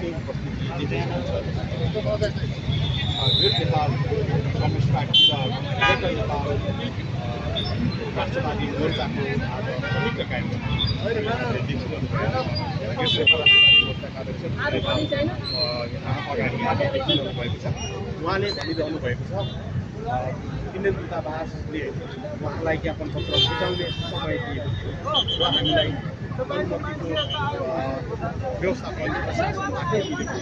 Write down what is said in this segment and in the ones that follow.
Changing उपस्थिति देखिएको छ। ग्रेट नेपाल कम्युनिस्ट पार्टी र ग्रेटर नेपाल राष्ट्रवादी मोर्चाको आज संयुक्त कार्यक्रम देखिरहनु भयो। ग्रेट नेपाल राष्ट्रवादी मोर्चाका अध्यक्ष यहाँ अगाडि आएर देखिरहनु भएको छ। उहाँले भनिरहनु भएको छ इन्डियन दूतावासले उहाँलाई ज्ञापन पत्र बुझाउने समय दिएको थियो र हामीलाई अनुमतिको व्यवस्थापन प्रशासन आफै मिलेको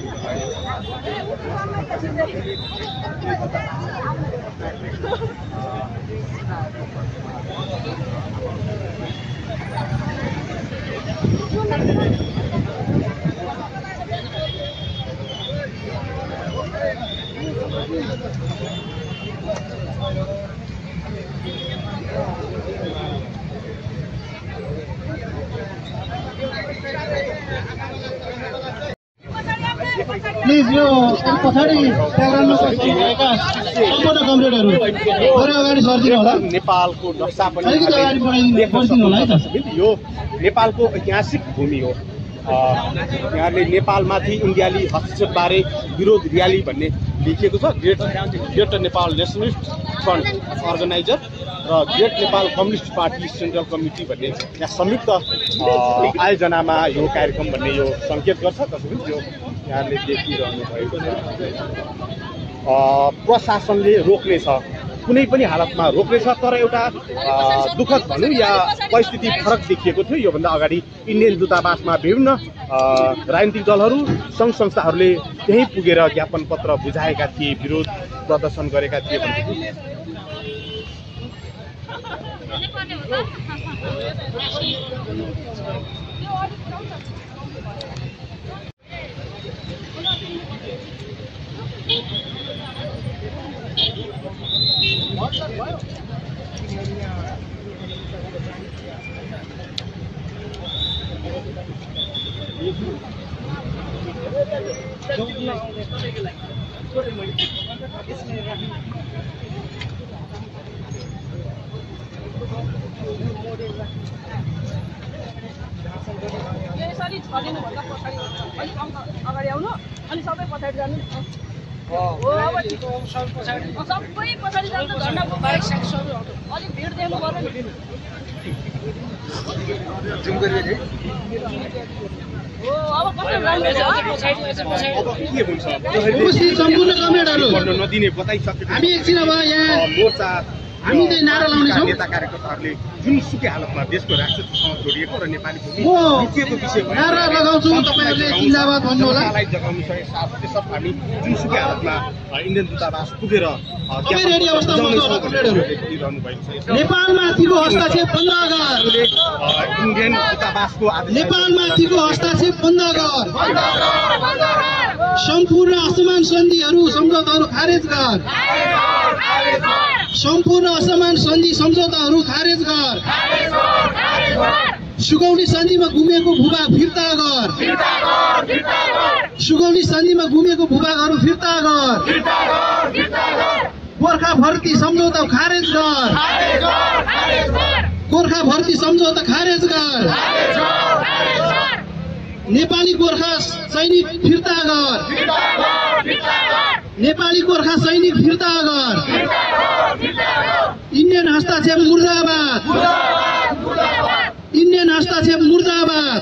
प्लिज यो पछाडि प्रोग्राममा बसिरहेका सम्पूर्ण कमरेडहरू थोरै अगाडि सर्दिनु होला। नेपालको नक्सा पनि बढिदिनु होला है त। यो नेपालको ऐतिहासिक भूमि हो। यहाँले नेपालमाथि इन्डियाली हस्तक्षेपबारे विरोध र्याली भन्ने लेखिएको छ। Greater Nepal nationalist front organiser र great Nepal communist party central committee भन्ने यहाँ संयुक्त आयोजनामा यो कार्यक्रम भन्ने यो सङ्केत गर्छ। तसर्थ यो यहाँले देखिरहनु भएको छ। प्रशासनले रोक्नेछ, कुनै पनि हालतमा रोक्नेछ, तर एउटा दुःखद भनौँ या परिस्थिति फरक देखिएको थियो। योभन्दा अगाडि इन्डियन दूतावासमा विभिन्न राजनीतिक दलहरू सङ्घ संस्थाहरूले त्यहीँ पुगेर ज्ञापन पत्र बुझाएका थिए, विरोध प्रदर्शन गरेका थिए भनेदेखि यसरी छलिनु भन्दा पछाडि अलिक अगाडि आउनु अनि सबै पछाडि जानु। सबै पछाडि जानु त झन्डाको बाइक साइकल अलिक भिड देख्नु पर्यो नि। जुम गरेर अब कसरी जानुहुन्छ? के हुन्छ उपस्थित सम्पूर्ण कमरेडहरू गर्न नदिने बताइसकेको हामी एकछिन अब यहाँ मोर्चा हामी चाहिँ नारा लाउनेछौँ। नेता कार्यकर्ताहरूले जुनसुकै हालतमा देशको राष्ट्रसँग जोडिएको र नेपाली भूमिको विषयमा नारा लगाउँछु, तपाईँहरूले जिन्दाबाद भन्नु होला। जगाउनु सकेको साथ हामी जुनसुकै हालतमा इन्डियन दूतावास पुगेर रेडी अवस्थामा दिइरहनु भएको छ। नेपालमाथिको हस्तक्षेप बन्द गर। इन्डियन दूतावासको नेपालमाथिको हस्तक्षेप बन्द गर। सम्पूर्ण असमान सन्धिहरू सम्झौताहरू खारेज गर। सम्पूर्ण असमान सन्धि सम्झौताहरू खारेज गर। सुगौली सन्धिमा गुमेको भूभाग फिर्ता गर। सुगौली सन्धिमा गुमेको भूभागहरू फिर्ता गर। गोर्खा भर्ती सम्झौता खारेज गर। गोर्खा भर्ती सम्झौता खारेज गर। नेपाली गोर्खा सैनिक फिर्ता गर। नेपाली गोर्खा सैनिक फिर्ता गर। इन्डियन हस्तक्षेप मुर्दाबाद। इन्डियन हस्तक्षेप मुर्दाबाद।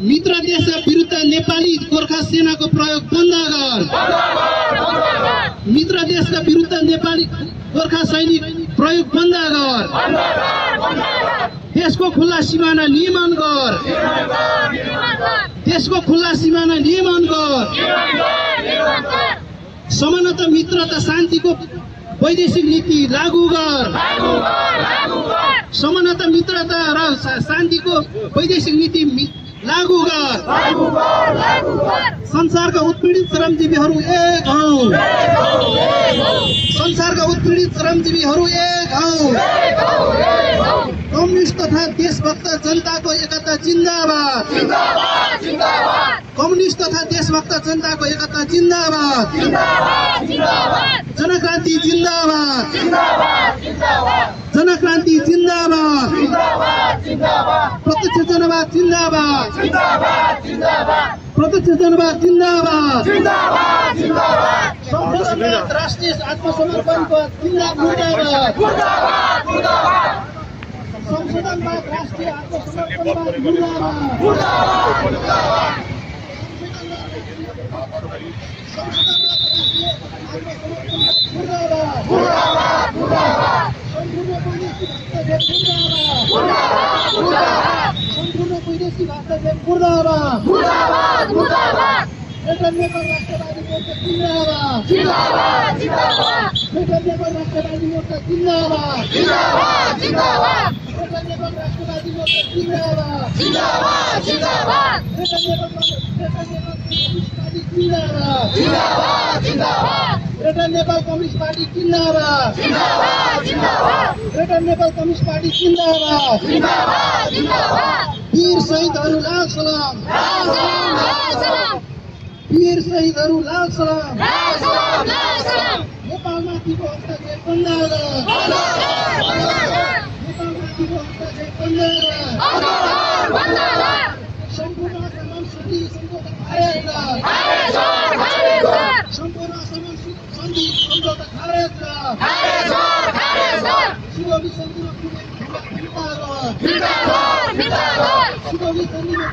मित्र देशका विरुद्ध नेपाली गोर्खा सेनाको प्रयोग बन्द गर। मित्र देशका विरुद्ध नेपाली गोर्खा सैनिक प्रयोग बन्द गर। देशको खुल्ला सिमाना नियमन गर। देशको खुल्ला सिमाना नियमन गर। समानता मित्रता शान्तिको वैदेशिक नीति लागू गर। समानता मित्रता र शान्तिको वैदेशिक नीति लागू गर। संसारका उत्पीडित श्रमजीवीहरू एक हौ। संसारका उत्पीडित श्रमजीवीहरू एक हौ। कम्युनिस्ट तथा देशभक्त जनताको एकता जिन्दाबाद। कम्युनिस्ट तथा देशभक्त जनताको एकता जिन्दाबाद। जनक्रान्ति जिन्दाबाद। जनक्रान्ति जिन्दाबाद। प्रत्यक्ष जनवाद जिन्दाबाद। प्रत्यक्ष जनवाद जिन्दाबाद संशोधनवाद राष्ट्रिय आत्मसमर्पणको जिन्दाबाद संशोधनवाद राष्ट्रिय आत्मसमर्पणको जिन्दाबाद सम्पूर्ण वैदेशिक हस्तक्षेप मुर्दाबाद नेपाल राष्ट्रवादी मोर्चा जिन्दाबाद नेपाल राष्ट्रवादी मोर्चा जिन्दाबाद नेपाल राष्ट्रवादी मोर्चा जिन्दाबाद नेपाल कम्युनिस्ट पार्टी जिन्दाबाद नेपाल कम्युनिस्ट पार्टी जिन्दाबाद वीर शहीदहरू लाल सलाम वीर शहीदहरू लाल सलाम नेपालमाथिको हस्तक्षेप बन्द नेपालमाथिको हस्तक्षेप बन्द सम्पूर्ण समान सन्धि सम्झौता खारेज सम्पूर्ण समान सन्धि सम्झौता खारेज सिगौली सन्धिमा सिगौली सन्धिमा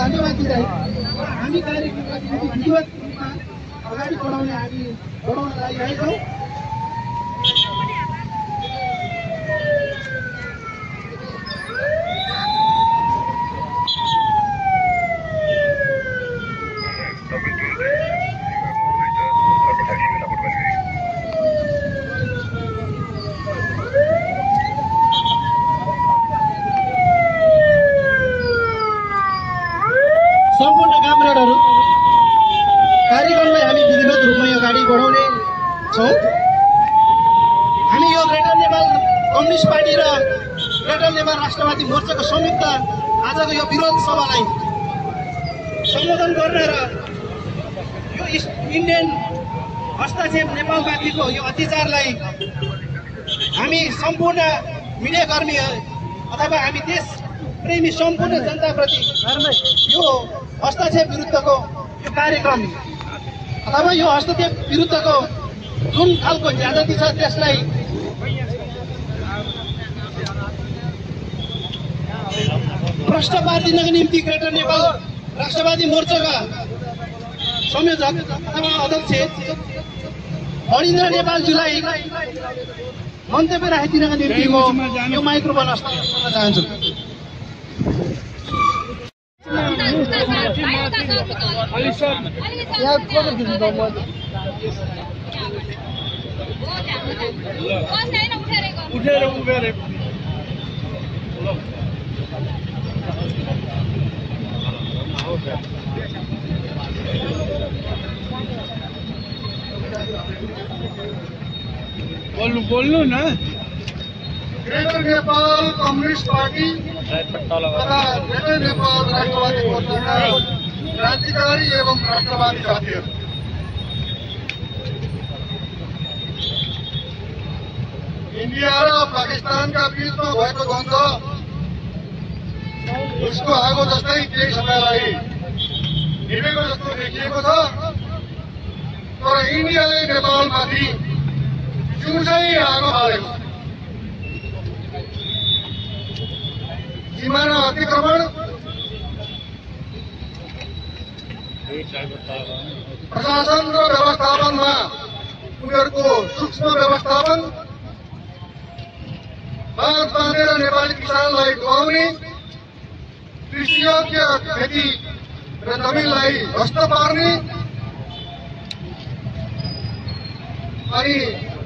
धन्यवाद दिँदै हामी कार्यक्रमलाई अगाडि बढाउन लागिरहेका छौँ। सम्पूर्ण कामरेडहरू कार्यक्रमलाई हामी विधिवत रूपमा अगाडि बढाउने छौँ। हामी यो ग्रेटर नेपाल कम्युनिस्ट पार्टी र ग्रेटर नेपाल राष्ट्रवादी मोर्चाको संयुक्त आजको यो विरोध सभालाई सम्बोधन गर्न र यो इन्डियन हस्तक्षेप नेपालमाथिको यो अत्याचारलाई हामी सम्पूर्ण मिडियाकर्मी अथवा हामी देश प्रेमी सम्पूर्ण जनताप्रति यो हस्तक्षेप विरुद्धको यो कार्यक्रम अथवा यो हस्तक्षेप विरुद्धको जुन खालको ज्यादती छ त्यसलाई भ्रष्ट पारिदिनको निम्ति ग्रेटर नेपाल राष्ट्रवादी मोर्चाका संयोजक अथवा अध्यक्ष हरिन्द्र नेपालजीलाई मन्तव्य राखिदिनका निम्ति म यो माइक्रोफोन हस्तान्तरण गर्न चाहन्छु। बोल्नु न। ग्रेटर नेपाल कम्युनिस्ट पार्टी तथा ग्रेटर नेपाल राष्ट्रवादी मोर्चाका क्रान्तिकारी एवं राष्ट्रवादी साथीहरू, इन्डिया र पाकिस्तानका बीचमा भएको द्वन्द्व उसको आगो जस्तै केही समयलाई निभेको जस्तो देखिएको छ। तर इन्डियाले नेपालमाथि जिउँदै आगो हालेको छ। सीमाना अतिक्रमण, प्रशासन र व्यवस्थापनमा उनीहरूको सूक्ष्म व्यवस्थापन, बाँध बाँधेर नेपाली किसानलाई डुबाउने, कृषियोग्य खेती र जमिनलाई ध्वस्त पार्ने अनि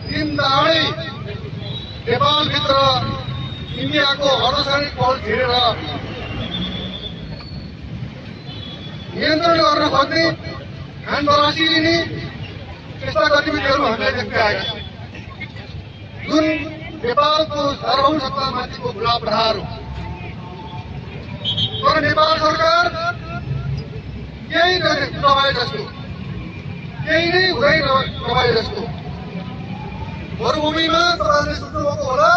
दिन दहाडै नेपालभित्र इन्डियाको अर्धसैनिक बल छिरेर नियन्त्रण गर्न खोज्ने, खान तलासी लिने त्यस्ता गतिविधिहरू हामीले देख्दै आएका छौँ, जुन नेपालको सार्वभौम सत्तामाथिको खुला प्रहार हो। तर नेपाल सरकार केही नभए जस्तो, केही नै हुँदै नभए जस्तो मरुभूमिमा तपाईँहरूले सुन्नुभएको होला,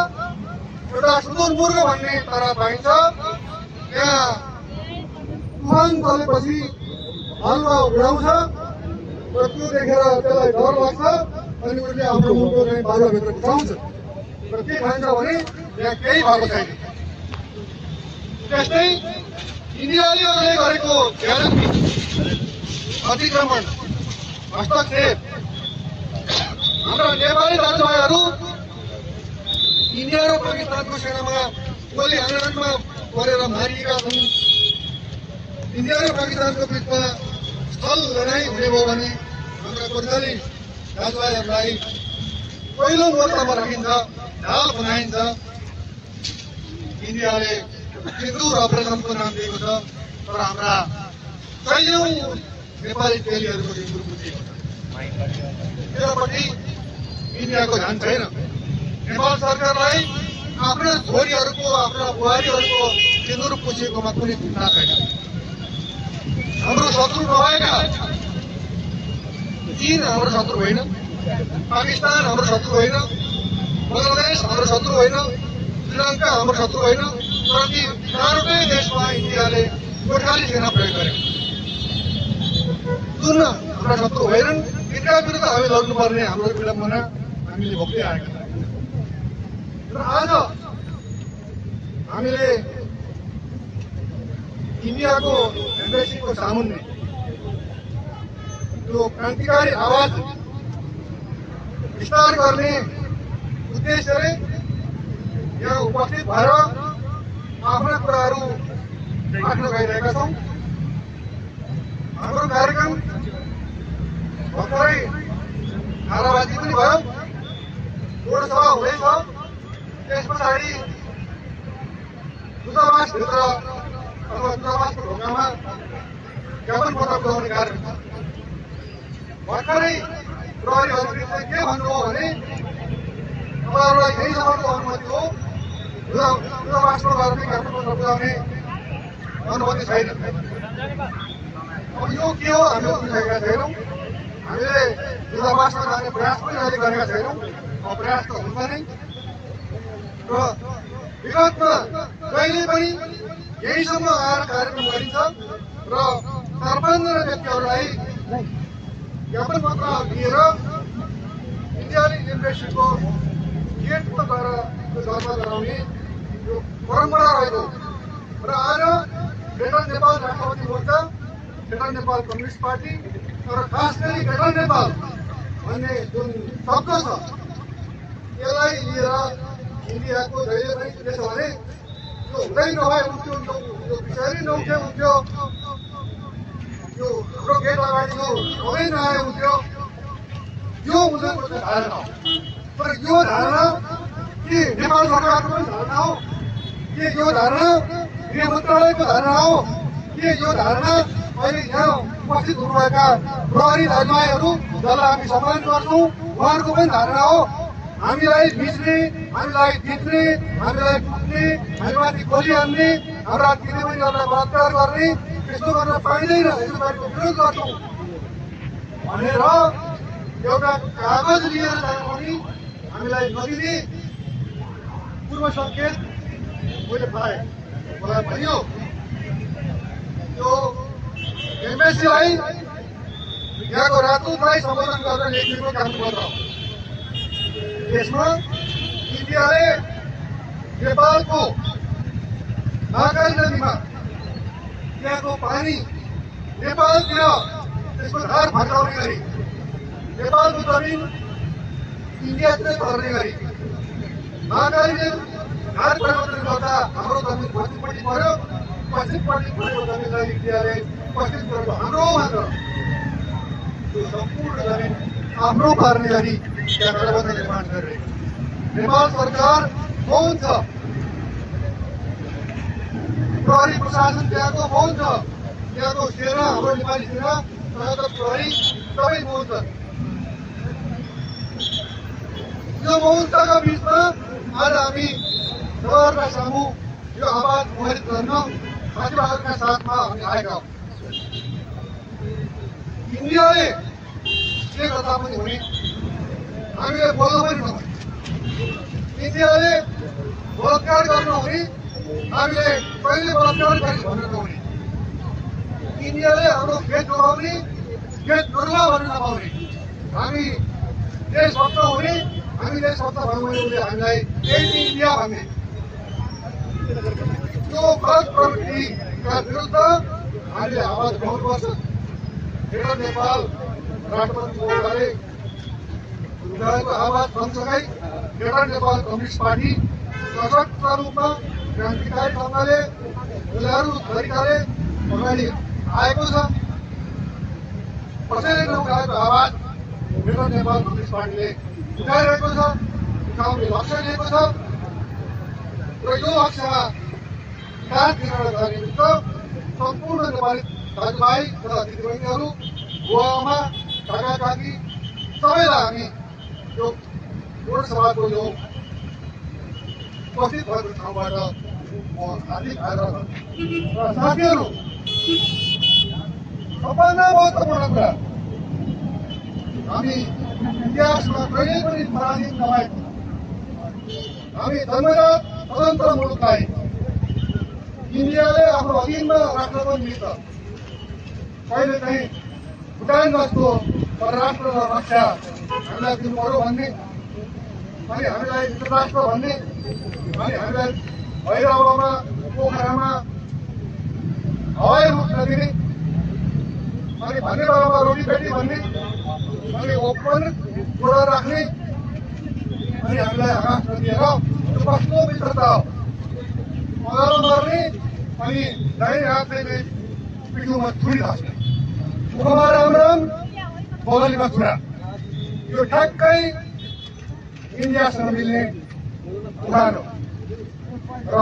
एउटा सुदूरमुर्ग भन्ने तारा पाइन्छ। त्यहाँ तुफान चलेपछि हालमा उडाउँछ र त्यो देखेर त्यसलाई डर लाग्छ अनि उसले आफ्नो मुर्गो चाहिँ बालुवाभित्र घुसाउँछ र के खान्छ भने त्यहाँ केही भएको छैन। त्यस्तै इन्डियाले गरेको ज्यादती, अतिक्रमण, हस्तक्षेप हाम्रा नेपाली दाजुभाइहरू इन्डिया र पाकिस्तानको सेनामा गोली हानेरमा परेर मारिएका छन्। इन्डिया र पाकिस्तानको बिचमा स्थल लडाईँ हुने भयो भने हाम्रा गोर्खाली दाजुभाइहरूलाई पहिलो मोर्चामा राखिन्छ, ढाल बनाइन्छ। इन्डियाले सिन्दुर अपरेसनको नाम दिएको छ, तर हाम्रा कैयौं नेपाली चेलीहरूको सिन्दुर बुझिएको छ। त्यसपट्टि इन्डियाको ध्यान छैन। नेपाल सरकारलाई आफ्ना छोरीहरूको, आफ्ना बुहारीहरूको सिन्दुर पुछेकोमा कुनै चिन्ता छैन। हाम्रो शत्रु नभएका चीन हाम्रो शत्रु होइन, पाकिस्तान हाम्रो शत्रु होइन, बङ्गलादेश हाम्रो शत्रु होइन, श्रीलङ्का हाम्रो शत्रु होइन। तर ती चारवटै देशमा इन्डियाले गोर्खाली सेना प्रयोग गरेको जुन हाम्रा शत्रु होइनन्। यिनका विरुद्ध हामी लड्नुपर्ने हाम्रो विडम्बना हामीले भोग्दै आएका छौँ। र आज हामीले इन्डियाको एम्बेसीको सामुन्ने त्यो क्रान्तिकारी आवाज विस्तार गर्ने उद्देश्यले यहाँ उपस्थित भएर आफ्ना कुराहरू राख्न गइरहेका छौँ। हाम्रो कार्यक्रम भर्खरै नाराबाजी पनि भयो, रोडसभा हुँदैछ। त्यस पछाडि दूतावासभित्र अथवा दूतावासको ढोकामा ज्ञापन पत्र बुझाउने कार्यक्रम छ। भर्खरै प्रहरीहरूले के भन्नुभयो भने तपाईँहरूलाई यही समयको अनुमति हो, दूतावासमा गएर ज्ञापन पत्र बुझाउने अनुमति छैन। अब यो के हो हामीले बुझिसकेका छैनौँ। हामीले दूतावासमा जाने प्रयास पनि अहिले गरेका छैनौँ। प्रयास त हुन्छ नै। र विगतमा कहिले पनि यहीसम्म आएर कार्यक्रम गरिन्छ र 4-5 व्यक्तिहरूलाई ज्ञापन पत्र दिएर इन्डियाली एम्बेसीको गेटमा गएर दर्ता गराउने यो परम्परा रहेको र आज ग्रेटर नेपाल राष्ट्रवादी मोर्चा, ग्रेटर नेपाल कम्युनिस्ट पार्टी र खास गरी ग्रेटर नेपाल भन्ने जुन शब्द छ यसलाई लिएर इन्डियाको जहिले पनि के छ भने यो हुँदै नभए हुन्थ्यो, यो विषय नै नहुन्थ्यो, यो हाम्रो गेट अगाडिको हुँदै नआए हुन्थ्यो, यो उनीहरूको धारणा हो। तर यो धारणा के नेपाल सरकारको पनि धारणा हो, के यो धारणा गृह मन्त्रालयको धारणा हो, के यो धारणा अहिले यहाँ उपस्थित हुनुभएका प्रहरी दाजुभाइहरू जसलाई हामी सम्मान गर्छौँ उहाँहरूको पनि धारणा हो। हामीलाई मिच्ने, हामीलाई जित्ने, हामीलाई कुट्ने, हामीमाथि गोली हान्ने, हाम्रा दिदीबहिनीहरूलाई बलात्कार गर्ने, त्यस्तो गर्न पाइँदैन, यसको विरोध गर्छौँ भनेर एउटा कागज लिएर जानु पनि हामीलाई नदिने पूर्व सङ्केत मैले पाएँ। मलाई भनियो ओवेसीलाई यहाँको राजदूतलाई सम्बोधन गरेर लेखिएको कागजपत्र हो। यसमा इन्डियाले नेपालको महाकाली नदीमा त्यहाँको पानी नेपालतिर त्यसको धार भटाउने गरी नेपालको जमिन इन्डियातिर झर्ने गरी महाकालीले धार परिवर्तन गर्दा हाम्रो जमिन पश्चिमपट्टि पर्यो, पश्चिमपट्टि परेको जमिनलाई इन्डियाले पश्चिमपट्टि हाम्रो मात्र त्यो सम्पूर्ण जमिन आफ्नो पार्ने गरी त्यहाँ गठबन्धन निर्माण गरिरहेको नेपाल सरकार मौन छ। प्रहरी प्रशासन त्यहाँको मौन छ, त्यहाँको सेना हाम्रो नेपाली सेना सशस्त्र प्रहरी सबै मौन छ। यो मौनताका बिचमा आज हामी तपाईँहरूका सामु यो आवाज मुखरित गर्न साथीभाइहरूका साथमा हामी आएका हौँ। इन्डियाले के गर्दा पनि हुने, हामीले बोल्नु पनि नहुने। इन्डियाले बलात्कार गर्नु हुने, हामीले कहिले बलात्कार गरी भन्नु नहुने। इन्डियाले हाम्रो खेत जोगाउने, खेत नरुवा भन्न नपाउने। हामी देशभक्त हुने, हामी देशभक्त भयौँ भने उसले हामीलाई इन्डिया भन्ने त्यो गलत प्रवृत्तिका विरुद्ध हामीले आवाज उठाउनुपर्छ। मेरो नेपाल राष्ट्रपति महोदयले उनीहरूको आवाज सँगसँगै एउटा नेपाल कम्युनिस्ट पार्टी सशक्त रूपमा क्रान्तिकारी ढङ्गले उनीहरू तरिकाले अगाडि आएको छ। कसैले नउठाएको आवाज मेरो नेपाल कम्युनिस्ट पार्टीले उठाइरहेको छ, उठाउने लक्ष्य लिएको छ र यो लक्ष्यमा साथ दिनका निमित्त सम्पूर्ण नेपाली दाजुभाइ तथा दिदीबहिनीहरू, बुवाआमा, काका काकी सबैलाई हामी यो पूर्ण समाजको यो उपस्थित भएको ठाउँबाट म हार्दिक आग्रह गर्छु। र साथीहरू, सबभन्दा महत्त्वपूर्ण कुरा, हामी इतिहासमा कहिले पनि पराजित नभएको, हामी जन्मजात स्वतन्त्र मुलुकलाई इन्डियाले आफ्नो अधीनमा राख्न पनि मिल्छ। कहिले चाहिँ भुटान जस्तो परराष्ट्र रक्षा हामीलाई दिनु पर्यो भन्ने, अनि हामीलाई राष्ट्र भन्ने, अनि हामीलाई भैरवमा पोखरामा हवाई रुट नदिने, अनि भन्ने बेलामा रोटी पेटी भन्ने, अनि ओपन गोडा राख्ने, अनि हामीलाई आकाश नदिएर त्यो कस्तो मित्रता हो। मजारो मार्ने अनि दाहिने हातले पिठोमा छुरी राख्ने, मुखमा राम राम, बगलीमा छुरा। यो ठ्याक्कै इन्डियासँग मिल्ने उदाहरण हो। र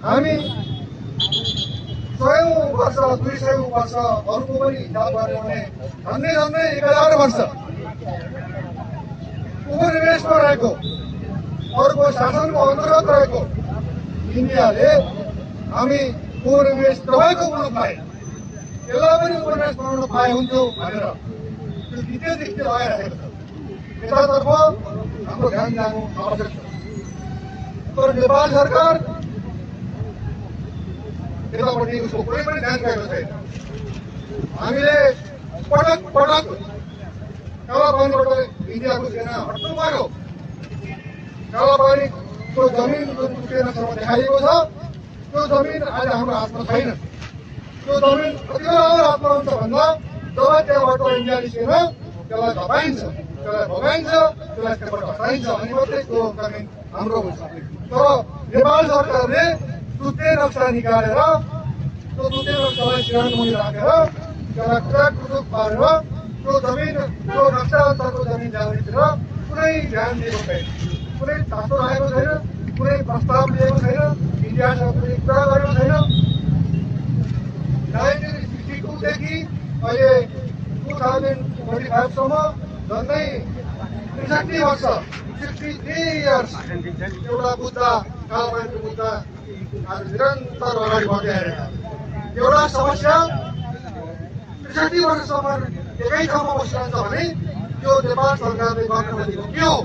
हामी 100 वर्ष 200 वर्ष अरूको पनि हिसाब गऱ्यो भने झन्डै 1000 वर्ष उपनिवेशमा रहेको, अरूको शासनको अन्तर्गत रहेको इन्डियाले हामी उपनिवेश तपाईँको मुलुकलाई यसलाई पनि उपनिवेश बनाउन पाए हुन्थ्यो भनेर त्यो द्वितीय लगाइरहेको छ। यतातर्फ हाम्रो ध्यान जानु आवश्यक छ। तर नेपाल सरकार यतापट्टि उसको कुनै पनि ध्यान गएको छैन। हामीले पटक पटक कालापानीबाट इन्डियाको सेना हट्नु पर्यो। कालापानीको जमिन सेनासँग देखाइएको छ, त्यो जमिन आज हाम्रो हातमा छैन। त्यो जमिन कति बेला हाम्रो हातमा हुन्छ भन्दा जब त्यहाँबाट इन्डियाली सेना त्यसलाई धपाइन्छ, त्यसलाई भगाइन्छ, त्यसलाई त्यहाँबाट हटाइन्छ अनि मात्रै त्यो जमिन हाम्रो हुन्छ। तर नेपाल सरकारले दुधे नक्सा निकालेर त्यो दुधे नक्सालाई सिरानो मुनि राखेर त्यसलाई कुटाकुटुक पारेर त्यो जमिन, त्यो नक्सा अन्तरको जमिन ल्याउनेतिर कुनै ध्यान दिएको छैन, कुनै चासो राखेको छैन, कुनै प्रस्ताव लिएको छैन, इन्डियासँग कुनै कुरा गरेको छैन। 1962 देखि अहिले 2025 सम्म झन्डै 63 वर्ष 63 इयर्स एउटा मुद्दा, कालापानीको मुद्दा आज निरन्तर अगाडि बढ्दै आइरहेको छ। एउटा समस्या 63 वर्षसम्म एकै ठाउँमा बसिरहन्छ भने त्यो नेपाल सरकारले गर्न खोजेको के हो?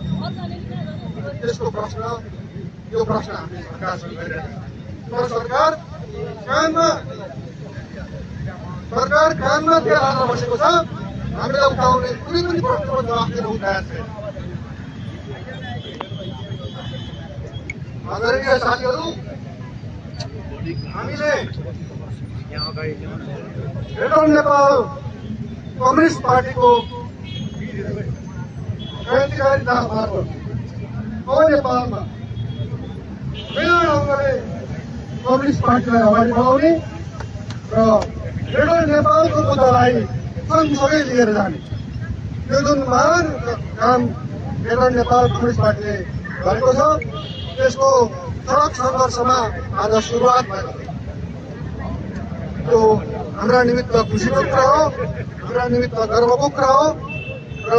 त्यसको प्रश्न, यो प्रश्न हामीले सरकारसँग गरिरहेका छौँ। तर सरकार सरकार कानमा तेल हालेर बसेको छ। हामीलाई उठाउने कुनै पनि प्रश्नको जवाफ दिन उठाएको छैन। आदरणीय साथीहरू, हामीले ग्रेटर नेपाल कम्युनिस्ट पार्टीको क्रान्तिकारी दास मार्फत नेपालमा विभिन्न ढङ्गले कम्युनिस्ट पार्टीलाई अगाडि बढाउने र ग्रेटर नेपालको मुद्दालाई सँगसँगै लिएर जाने यो जुन महान काम ग्रेटर नेपाल कम्युनिस्ट पार्टीले गरेको छ, त्यसको सडक सङ्घर्षमा आज सुरुवात भएको यो हाम्रा निमित्त खुसीको कुरा हो, हाम्रा निमित्त गर्वको कुरा हो र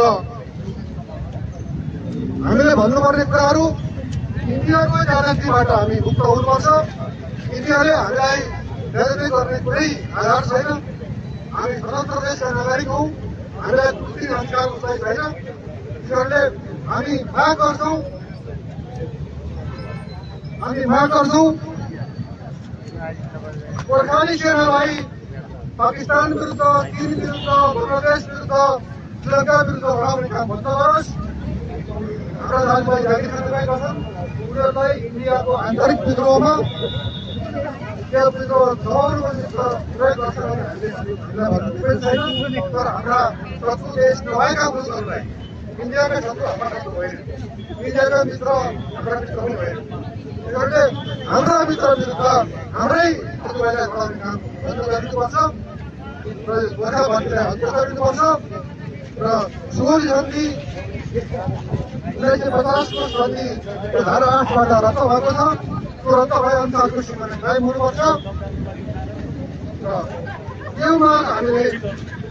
हामीले भन्नुपर्ने कुराहरू इन्डियाको राजनीतिबाट हामी मुक्त हुनुपर्छ। इन्डियाले हामीलाई राजनीति गर्ने कुनै आधार छैन। हामी स्वतन्त्र देशका नागरिक हौँ, हामीलाई कुनै अधिकार उसलाई छैन। त्यसकारणले हामी माग गर्छौँ गोर्खाली सेनालाई पाकिस्तान विरुद्ध, चीन विरुद्ध, बङ्गलादेश विरुद्ध, श्रीलङ्का विरुद्ध लडाउने काम बन्द गरोस्। हाम्रा दाजुभाइ जागिर खानुभएका छन्, उनीहरूलाई इन्डियाको आन्तरिक विद्रोहमा त्यो विद्रोह दबाउनुको निमित्त प्रयोग गर्छ भने हामीलाई भन्नु छैन। तर हाम्रा शत्रु देश नभएका मुलुकहरूलाई इन्डियाका शत्रु हाम्रा शत्रु होइन, इन्डियाका मित्र हाम्रा मित्र पनि होइन। त्यसकारणले हाम्रा मित्र विरुद्ध हाम्रै शत्रुहरूलाई बढाउने काम बन्द गरिनुपर्छ र गोर्खा पार्टीलाई हत्या गरिनुपर्छ र सुगौली सन्धि 1950को सन्धि धारा 8बाट रद्द भएको छ। त्यो रद्द भए अनुसार कृषिमा कायम हुनुपर्छ र यो माग हामीले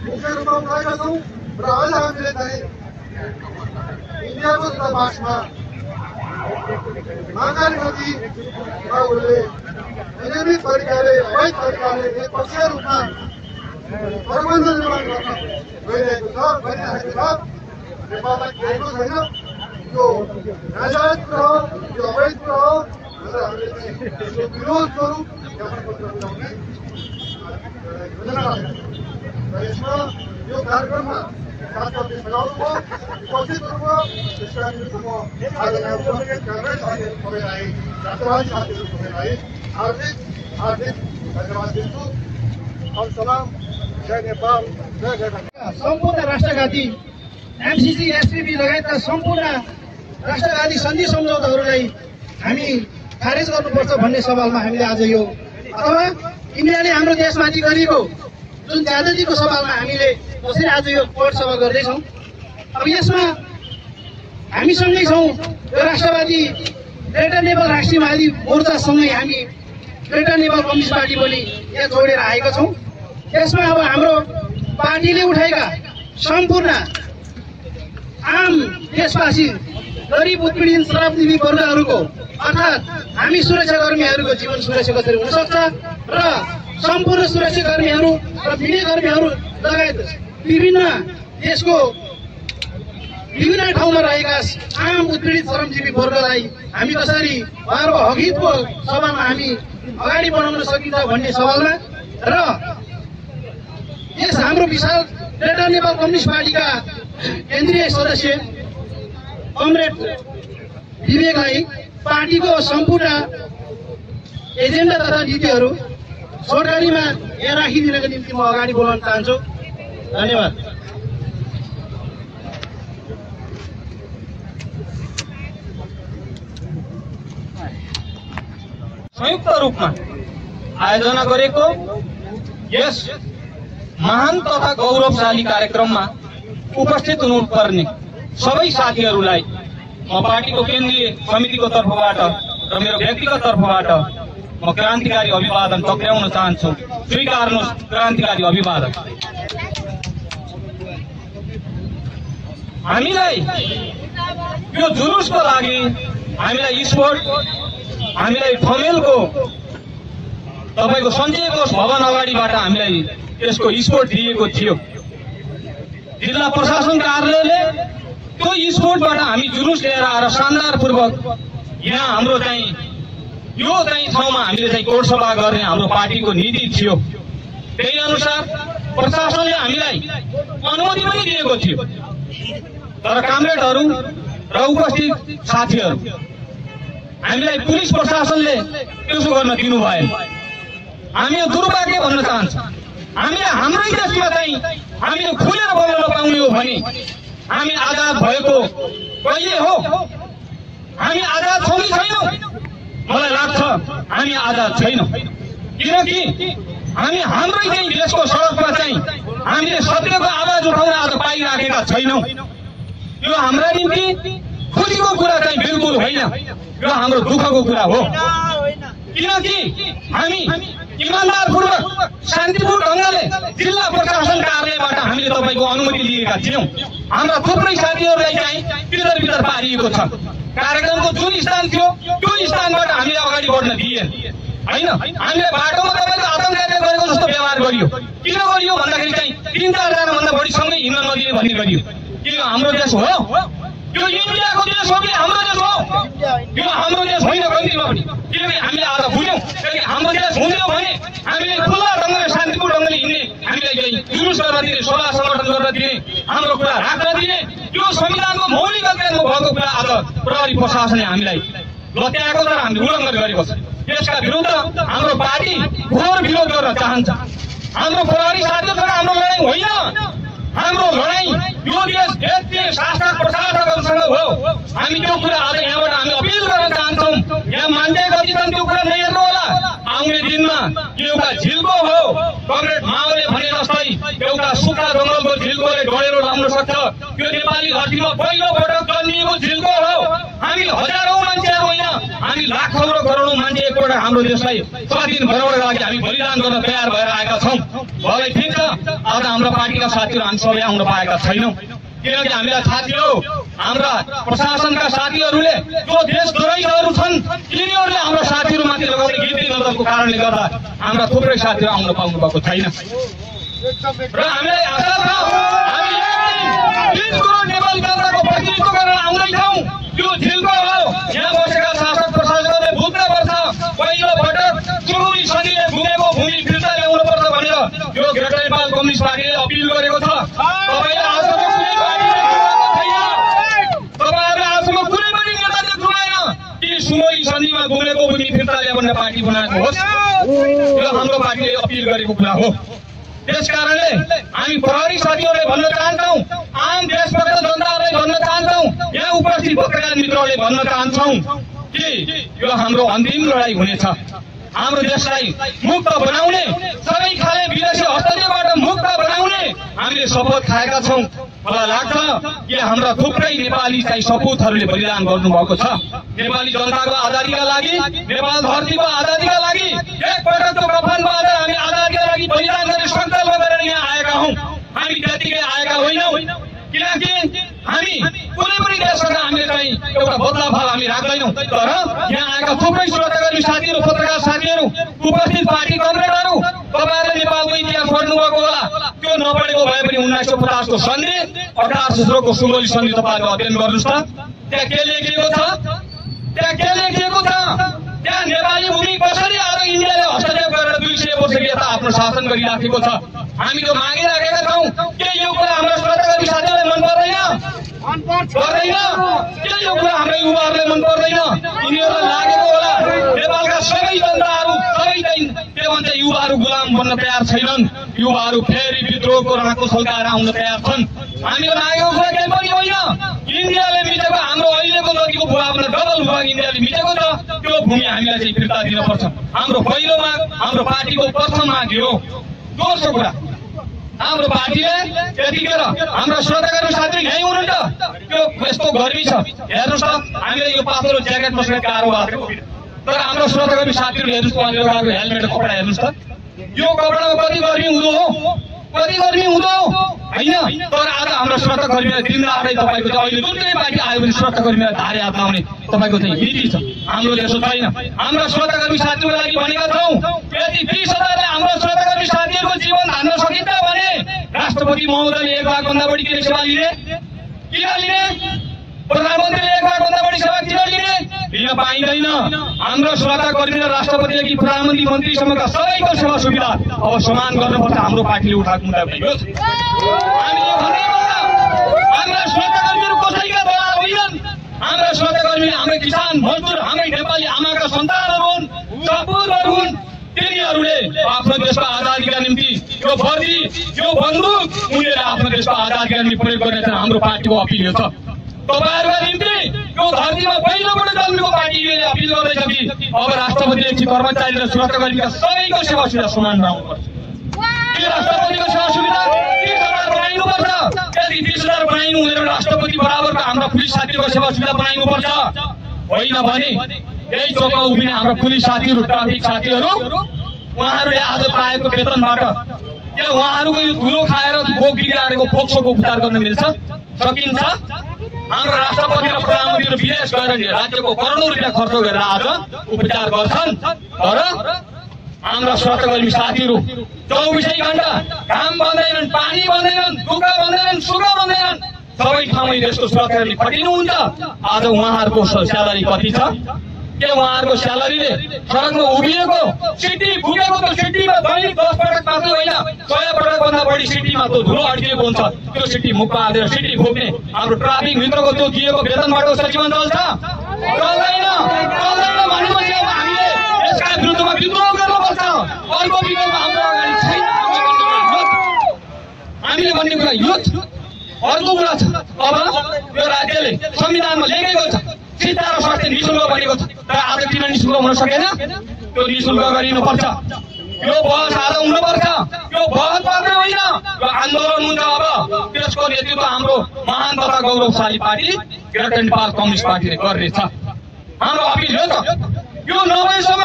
मुख्य रूपमा उठाएका छौँ र आज हामीले चाहिँ इन्डियाको दूतावासमा महाकाली नदीमा उसले नियमित तरिकाले, अवैध तरिकाले एकपक्षीय रूपमा प्रबन्ध निर्माण गर्न गइरहेको छ, गरिरहेको छ। नेपाललाई केहीको छैन। यो नाजायज कुरा हो, यो अवैध कुरा हो भनेर हामीले चाहिँ यसको विरोध स्वरूप ज्ञापन पत्र बुझाउने योजना राखेका छौँ र यसमा यो कार्यक्रममा साथीहरूले सघाउनु भयो, उपस्थित हुनुभयो। त्यसका निमित्त म आज यहाँ उपस्थित काङ्ग्रेस साथीहरू सबैलाई, राष्ट्रवादी साथीहरू सबैलाई हार्दिक धन्यवाद दिन्छु। सलाम, जय नेपाल, जय नेपाल। सम्पूर्ण राष्ट्रघाती एमसीसी, एसपीपी लगायतका सम्पूर्ण राष्ट्रघाती सन्धि सम्झौताहरूलाई हामी खारेज गर्नुपर्छ भन्ने सवालमा हामीले आज यो अथवा इन्डियाले हाम्रो देशमाथि गरेको जुन ज्यादतीको सवालमा हामीले कसरी आज यो कोर्ट सभा गर्दैछौँ। अब यसमा हामीसँगै छौँ यो राष्ट्रवादी ग्रेटर नेपाल राष्ट्रियवादी मोर्चासँगै हामी ग्रेटर नेपाल कम्युनिस्ट पार्टी पनि यहाँ जोडेर आएका छौँ। यसमा अब हाम्रो पार्टीले उठाएका सम्पूर्ण आम देशवासी, गरिब उत्पीडित श्रमजीवी वर्गहरूको अर्थात् हामी सुरक्षाकर्मीहरूको जीवन सुरक्षा कसरी हुन सक्छ र सम्पूर्ण सुरक्षाकर्मीहरू र मिडियाकर्मीहरू लगायत विभिन्न देशको विभिन्न ठाउँमा रहेका आम उत्पीडित श्रमजीवी वर्गलाई हामी कसरी उहाँहरूको हकहितको सवालमा हामी अगाडि बढाउन सकिन्छ भन्ने सवालमा र यस हाम्रो विशाल ग्रेटर नेपाल कम्युनिस्ट पार्टीका केन्द्रीय सदस्य कमरेड विवेकलाई पार्टीको सम्पूर्ण एजेन्डा तथा नीतिहरू छोटकरीमा यहाँ राखिदिनको निम्ति म अगाडि बोलाउन चाहन्छु। धन्यवाद। संयुक्त रूपमा आयोजना गरेको यस महान तथा गौरवशाली कार्यक्रममा उपस्थित हुनुपर्ने सबै साथीहरूलाई म पार्टीको केन्द्रीय समितिको तर्फबाट र मेरो व्यक्तिगत तर्फबाट म क्रान्तिकारी अभिवादन टक्राउन चाहन्छु। स्वीकार्नुहोस् क्रान्तिकारी अभिवादन। हामीलाई यो जुलुसको लागि हामीलाई स्पोर्ट, हामीलाई ठमेलको तपाईको सञ्चय कोष भवन अगाडिबाट हामीलाई यसको स्पोर्ट दिएको थियो। जिल्ला प्रशासन कार्यालयले त्यो स्पोर्टबाट हामी जुलुस लिएर आएर शानदारपूर्वक यहाँ हाम्रो चाहिँ यो चाहिँ ठाउँमा हामीले चाहिँ कोर्ट सभा गर्ने हाम्रो पार्टीको नीति थियो। त्यही अनुसार प्रशासनले हामीलाई अनुमति पनि दिएको थियो, तर कामरेडहरू र उपस्थित साथीहरू हामीलाई पुलिस प्रशासनले त्यसो गर्न दिनु भएन। हामी यो दुर्भाग्य भन्न चाहन्छौँ। हामीले हाम्रै देशमा चाहिँ हामीले खुलेर बोल्न नपाउने हो भने हामी आजाद भएको कहिले हो? हामी आजाद छौँ कि छैनौँ? मलाई लाग्छ हामी आजाद छैनौँ, किनकि हामी हाम्रै चाहिँ देशको सडकमा चाहिँ हामीले सत्यको आवाज उठाउन आज पाइराखेका छैनौँ। यो हाम्रा निम्ति खुसीको कुरा चाहिँ बिल्कुल होइन, यो हाम्रो दुःखको कुरा हो। किनकि हामी इमान्दारपूर्वक शान्तिपूर्ण ढङ्गले जिल्ला प्रशासन कार्यालयबाट हामीले तपाईँको अनुमति लिएका थियौँ। हाम्रा थुप्रै साथीहरूलाई चाहिँ भित्र पारिएको छ। कार्यक्रमको जुन स्थान थियो त्यो स्थानबाट हामीले अगाडि बढ्न दिएन होइन। हामीले बाटोमा तपाईँको आतङ्ककारीले गरेको जस्तो व्यवहार गरियो। किन गरियो भन्दाखेरि चाहिँ 3-4 भन्दा बढी सँगै हिँड्न नदिने भन्ने गरियो। के यो हाम्रो देश हो? यो इन्डियाको देश हो कि हाम्रो देश हो? यो हाम्रो देश होइन कहिलेमा पनि। किनभने हामीले आज बुझ्यौँ हाम्रो देश हुन्थ्यो भने हामीले खुल्ला ढङ्गले शान्तिपूर्ण ढङ्गले हिँड्ने, हामीलाई चाहिँ जुलुस गर्न दिने, सभा सङ्गठन गर्न दिने, हाम्रो कुरा राख्न दिने, यो संविधानको मौलिक अधिकारमा भएको कुरा आज प्रहरी प्रशासनले हामीलाई लत्याएको र हामीले उल्लङ्घन गरेको छ। यसका विरुद्ध हाम्रो पार्टी घोर विरोध गर्न चाहन्छ। हाम्रो प्रहरी साथीहरूसँग हाम्रो लडाइँ होइन, हाम्रो लडाइँ यो देश शासक प्रशासकहरूसँग हो। हामी त्यो कुरा आज यहाँबाट हामी अपिल गर्न चाहन्छौँ। यहाँ मान्छे कति छन् त्यो कुरा नहेर्नु होला। आउने दिनमा एउटा झिल्को हो, कमरेड माओले भने जस्तै एउटा सुक्खा जङ्गलको झिल्कोले डढेर लाग्न सक्छ। त्यो नेपाली धरतीमा पहिलो पटक जन्मिएको झिल्को हो। हामी हजारौँ मान्छेहरू होइन, हामी लाखौँ र करोडौँ मान्छे एकपल्ट हाम्रो देशलाई स्वाधीन बनाउनका लागि हामी बलिदान गर्न तयार भएर आएका छौँ। भलै ठिक छ, आज हाम्रो पार्टीका साथीहरू हामी सबै आउन पाएका छैनौँ, किनकि हामीलाई थाहा थियो हाम्रा प्रशासनका साथीहरूले जो देशद्रोहीहरू छन् तिनीहरूले हाम्रो साथीहरूमाथि लगाउने गिल्ती नजरको कारणले गर्दा हाम्रा थुप्रै साथीहरू आउन पाउनु भएको छैन। र हामीलाई आशा छ हामी 30 करोड नेपाली जनताको प्रतिनिधित्व गरेर आउँदैछौँ। यो झिल्को हो, यहाँ बसेका शासक प्रशासकहरूले बुझ्नुपर्छ। पहिलो पटक चौरी सदीले घुमेको भूमि फिर्ता ल्याउनुपर्छ भनेर यो ग्रेटर नेपाल कम्युनिस्ट पार्टीले अपिल गरेको छ। तपाईँले आजसम्म कुनै तपाईँहरूले आजसम्म कुनै पनि नेता देख्नु भएन कि सुनोली सन्धिमा घुमेको भूमि फिर्ता ल्याए भनेर पार्टी बनाएको होस्। यो हाम्रो पार्टीले अपिल गरेको कुरा हो। त्यसकारणले हामी प्रहरी साथीहरूले भन्न चाहन्छौँ, आम देशभक्त जनताहरूलाई भन्न चाहन्छौँ, यहाँ उपस्थित पत्रकार मित्रहरूले भन्न चाहन्छौँ कि यो हाम्रो अन्तिम लडाइँ हुनेछ। हाम्रो देशलाई मुक्त बनाउने, सबै खाले विदेशी हस्तक्षेपबाट मुक्त बनाउने हामीले शपथ खाएका छौँ। मलाई लाग्छ कि हाम्रा थुप्रै नेपाली चाहिँ सपुतहरूले बलिदान गर्नुभएको छ। नेपाली जनताको आजादीका लागि, नेपाल धरतीको आजादीका लागि एकपटकको कफन बाँधेर हामी आजादीका लागि बलिदान गर्ने सङ्कल्प गरेर यहाँ आएका हौँ। हामी त्यतिकै आएका होइनौँ, किनकि हामी कुनै पनि देशसँग हामीले चाहिँ एउटा बदलाभाव हामी राख्दैनौँ। तर यहाँ आएका थुप्रै श्रोताकर्मी साथीहरू, पत्रकार साथीहरू, उपस्थित पार्टी कमरेडहरू, तपाईँहरूले नेपालको इतिहास पढ्नुभएको होला। त्यो नपढेको भए पनि 1950 को सन्धि, 1800 को सुनोली सन्धि तपाईँहरू अध्ययन गर्नुहोस् त। त्यहाँ के लेखिएको छ? त्यहाँ के लेखिएको छ? त्यहाँ नेपाली भूमि कसरी आज इन्डियाले हस्तक्षेप गरेर 200 वर्ष यता आफ्नो शासन गरिराखेको छ। हामी त्यो मागिराखेका छौँ। के यो कुरा हाम्रो श्रोताकर्मी साथीहरूलाई मन पर्दैन? पर्दैन? के यो कुरा हाम्रो युवाहरूलाई मन पर्दैन? यिनीहरूलाई लागेको होला नेपालका सबै जनताहरू, सबै के भन्छ युवाहरू गुलाम बन्न तयार छैनन्। युवाहरू फेरि विद्रोहको राँको सल्काएर आउन तयार छन्। हामीले लागेको कुरा केही पनि होइन। इन्डियाले मिचेको हाम्रो अहिलेको नदीको भूभागमा डबल भूभाग इन्डियाले मिचेको छ। त्यो भूमि हामीलाई चाहिँ फिर्ता दिनुपर्छ। हाम्रो पहिलो माग, हाम्रो पार्टीको प्रथम माग हो। दोस्रो कुरा, हाम्रो पार्टीले यतिखेर हाम्रो श्रोताकर्मी साथीहरू यहीँ हुनुहुन्छ, त्यो यस्तो गर्मी छ हेर्नुहोस् त। हामीले यो पातलो ज्याकेट बस्ने कारोबार, तर हाम्रो श्रोताकर्मी साथीहरू हेर्नुहोस् उहाँले लगाएको हेलमेट कपडा हेर्नुहोस् त। यो कपडामा कति गर्मी हुँदो हो, कति गर्मी हुँदो होइन। तर आज हाम्रो श्रोताकर्मीलाई दिनरातै तपाईँको चाहिँ अहिले जुन चाहिँ पार्टी आयो भने श्रोताकर्मीलाई धारे हात लाउने तपाईँको चाहिँ नीति छ। हाम्रो देश छैन। हाम्रा श्रोताकर्मी साथीहरूको लागि भनेका छौँ, यदि 20,000ले हाम्रो श्रोताकर्मी साथीहरूको जीवन धान्न सकिन्छ भने राष्ट्रपति महोदयले 1 लाखभन्दा बढी किन सेवा लिने? किन लिने? प्रधानमन्त्रीले 1 लाखभन्दा बढी सेवा किन लिने? लिन पाइँदैन। हाम्रो श्रोताकर्मी र राष्ट्रपतिदेखि प्रधानमन्त्री मन्त्रीसम्मका सबैको सेवा सुविधा अब समान गर्नुपर्छ। हाम्रो पार्टीले उठाएको मुद्दा यो छ। हामीले भन्दै गर्दा हाम्रा श्रोताकर्मीहरू कसैका दलाल होइनन्। हाम्रा श्रोताकर्मी हाम्रो किसान मजदुर हाम्रै नेपाली आमाका सन्तानहरू हुन्, सपुतहरू हुन्। तिनीहरूले आफ्नो देशको आजादीका निम्ति यो वर्दी यो बन्दुक उनीहरूले आफ्नो देशको आजादीका निम्ति प्रयोग गर्ने हाम्रो पार्टीको अपिल यो छ। तपाईहरुका निम्ति यो धरतीमा पहिलोपल्ट जन्मेको पार्टीले अपिल गर्दैछ कि अब राष्ट्रपतिले कर्मचारी र सुरक्षाकर्मीका सबैको सेवा सुविधा समान बनाउनुपर्छ। के राष्ट्रपतिको सेवा सुविधा 30,000 बनाइनुपर्छ। यदि 30,000 बनाइनु हुँदैन राष्ट्रपति बराबरको हाम्रा पुलिस साथीहरूको सेवा सुविधा बनाइनुपर्छ। होइन भने यही चोकमा उभिने हाम्रो पुलिस साथीहरू ट्राफिक साथीहरू उहाँहरूले आज पाएको वेतनबाट के उहाँहरूको यो धुलो खाएर भोक बिगारेको फोक्सोको उपचार गर्न मिल्छ? सकिन्छ? हाम्रो राष्ट्रपति र प्रधानमन्त्रीहरू विदेश गएर राज्यको करोडौं रुपियाँ खर्च गरेर आज उपचार गर्छन्। तर हाम्रा स्वास्थ्यकर्मी साथीहरू 24 घण्टा घाम बन्दैनन्, पानी बन्दैनन्, दुःख बन्दैनन्, सुख बन्दैनन्, सबै ठाउँमा देशको सुरक्षाकर्मी खटिनुहुन्छ। आज उहाँहरूको स्यालेरी कति छ? के उहाँहरूको स्यालेरीले सडकमा उभिएको सिटी फुकेको त सिटीमा दैनिक 10 पटक मात्रै होइन 100 पटक भन्दा बढी सिटीमा त्यो धुलो अड्किएको हुन्छ। त्यो सिटी मुखमा हालेर सिटी फुक्ने हाम्रो ट्राफिक मित्रको त्यो दिएको वेतनबाट सजीवन चल्छ? चल्दैन। चल्दैन भनेपछि अब हामीले यसका विरुद्धमा विद्रोह गर्नुपर्छ। अर्को विकल्प हाम्रो अगाडि छैन। हामीले भन्ने कुरा यो अर्को कुरा छ। अब यो राज्यले संविधानमा लेखेको छ शिक्षा र स्वास्थ्य निःशुल्क भनेको छ। तर आज किन निःशुल्क हुन सकेन? त्यो निःशुल्क गरिनुपर्छ। यो बहस आज हुनुपर्छ। यो बहस मात्रै होइन, यो आन्दोलन हुन्छ। अब त्यसको नेतृत्व हाम्रो महान तथा गौरवशाली पार्टी ग्रेटर नेपाल कम्युनिस्ट पार्टीले गर्नेछ। हाम्रो अपिल यो छ, यो नभएसम्म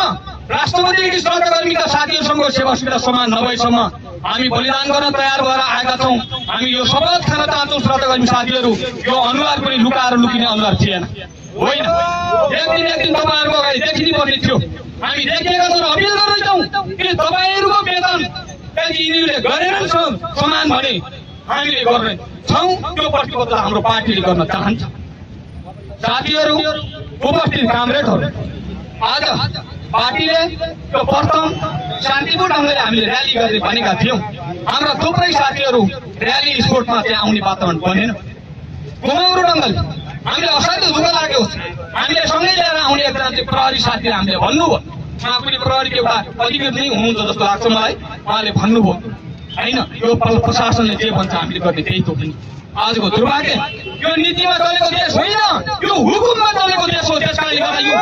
राष्ट्रपतिदेखि सुरक्षाकर्मीका साथीहरूसँगको सेवा सुविधा समान नभएसम्म हामी बलिदान गर्न तयार भएर आएका छौँ। हामी यो शपथ खान चाहन्छौँ सुरक्षाकर्मी साथीहरू, यो अनुहार पनि लुकाएर लुकिने अनुहार थिएन। होइन, एक दिन तपाईँहरूको अगाडि देखिनु पर्ने थियो। हामी देखिएका छौँ, अपिल गर्दैछौँ कि तपाईँहरूको वेतन यदि यिनीहरूले गरेनन् समान भने हामीले गर्ने छौँ। त्यो प्रतिबद्धता हाम्रो पार्टीले गर्न चाहन्छ। साथीहरू, उपस्थित कामरेडहरू, आज पार्टीले त्यो प्रथम शान्तिपूर्ण ढङ्गले हामीले र्याली गर्ने भनेका थियौँ। हाम्रा थुप्रै साथीहरू र्याली स्पोर्टमा त्यहाँ आउने वातावरण बनेन। घुमाउरो ढङ्गले हामीले असाध्यै दुःख लाग्यो। हामीले सँगै लिएर आउने एकजना चाहिँ प्रहरी साथीले हामीले भन्नुभयो, उहाँ पनि प्रहरीको एउटा अधिकृत नै हुनुहुन्छ जस्तो लाग्छ मलाई। उहाँले भन्नुभयो होइन यो प्रशासनले जे भन्छ हामीले गर्ने त्यही तोक्नु। आजको दुर्भाग्य यो नीतिमा चलेको देश होइन, यो हुकुममा चलेको देश हो। त्यसकारणले गर्दा यो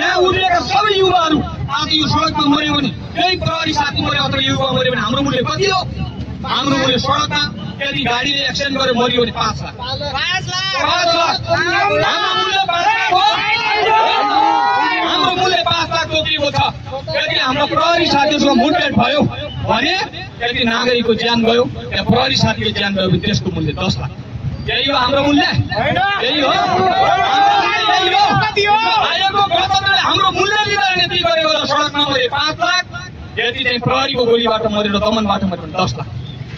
यहाँ उभिएका सबै युवाहरू आज यो सडकमा मर्यो भने त्यही प्रहरी साथी मर्यो अथवा युवा मर्यो भने हाम्रो मूल्य कति हो? हाम्रो मूल्य सडकमा यदि गाडीले एक्सिडेन्ट गरेर मर्यो भने 5 लाख। हाम्रो मूल्य 5 लाख तोकिएको छ। यदि हाम्रो प्रहरी साथीहरूसँग मुठभेड भयो भने यदि नागरिकको ज्यान गयो या प्रहरी साथीको ज्यान गयो भने त्यसको मूल्य 10 लाख। यही हो हाम्रो मूल्य? यही हो आयोगको गणतन्त्रले हाम्रो मूल्य लिँदा नीति गरेको छ। सडकमा मरे 5 लाख, यदि चाहिँ प्रहरीको गोलीबाट मरेर दमनबाट मऱ्यो भने 10 लाख।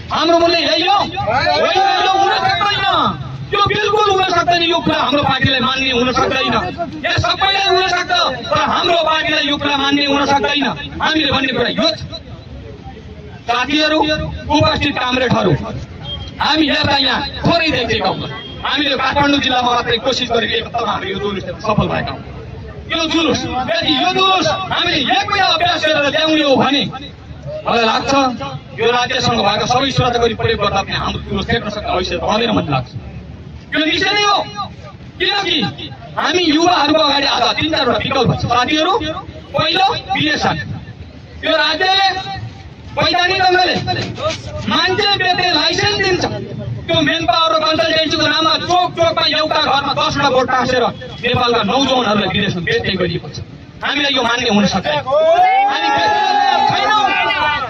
हाम्रो मूल्य यही हो? हुन सक्दैन। यो बिल्कुल हुन सक्दैन। यो कुरा हाम्रो पार्टीलाई मान्ने हुन सक्दैन। यहाँ सबैलाई हुन सक्छ तर हाम्रो पार्टीलाई यो कुरा मान्ने हुन सक्दैन। हामीले भन्ने कुरा यो छ। साथीहरू, उपस्थित कामरेडहरू, हामी हेर्दा यहाँ थोरै देखिएका हौँ। हामीले काठमाडौँ जिल्लामा मात्रै कोसिस गरेको एक हप्तामा हामी यो जुलुस सफल भएका हौँ। यो जुलुस यदि यो जुलुस हामीले एक महिना अभ्यास गरेर ल्याउने हो भने मलाई लाग्छ यो राज्यसँग भएका सबै सुरक्षाकर्मी प्रयोग गर्दा पनि हाम्रो जुलुस टेक्न सक्ने आवश्यक पर्दैन भन्ने लाग्छ। यो निश्चय नै हो, किनकि हामी युवाहरूको अगाडि आज 3-4 विकल्प छ। साथीहरू, पहिलो विदेशन। यो राज्यले वैधानिक ढङ्गले मान्छे बेच्ने लाइसेन्स दिन्छ। त्यो मेन पावर र कन्सल्टेन्सीको नाममा चोक चोकमा एउटा घरमा 10वटा बोट टाँसेर नेपालका नौजवानहरूलाई विदेशमा बेच्ने गरिएको छ। हामीलाई यो मान्ने हुन सक्दैन। हामी छैनौँ।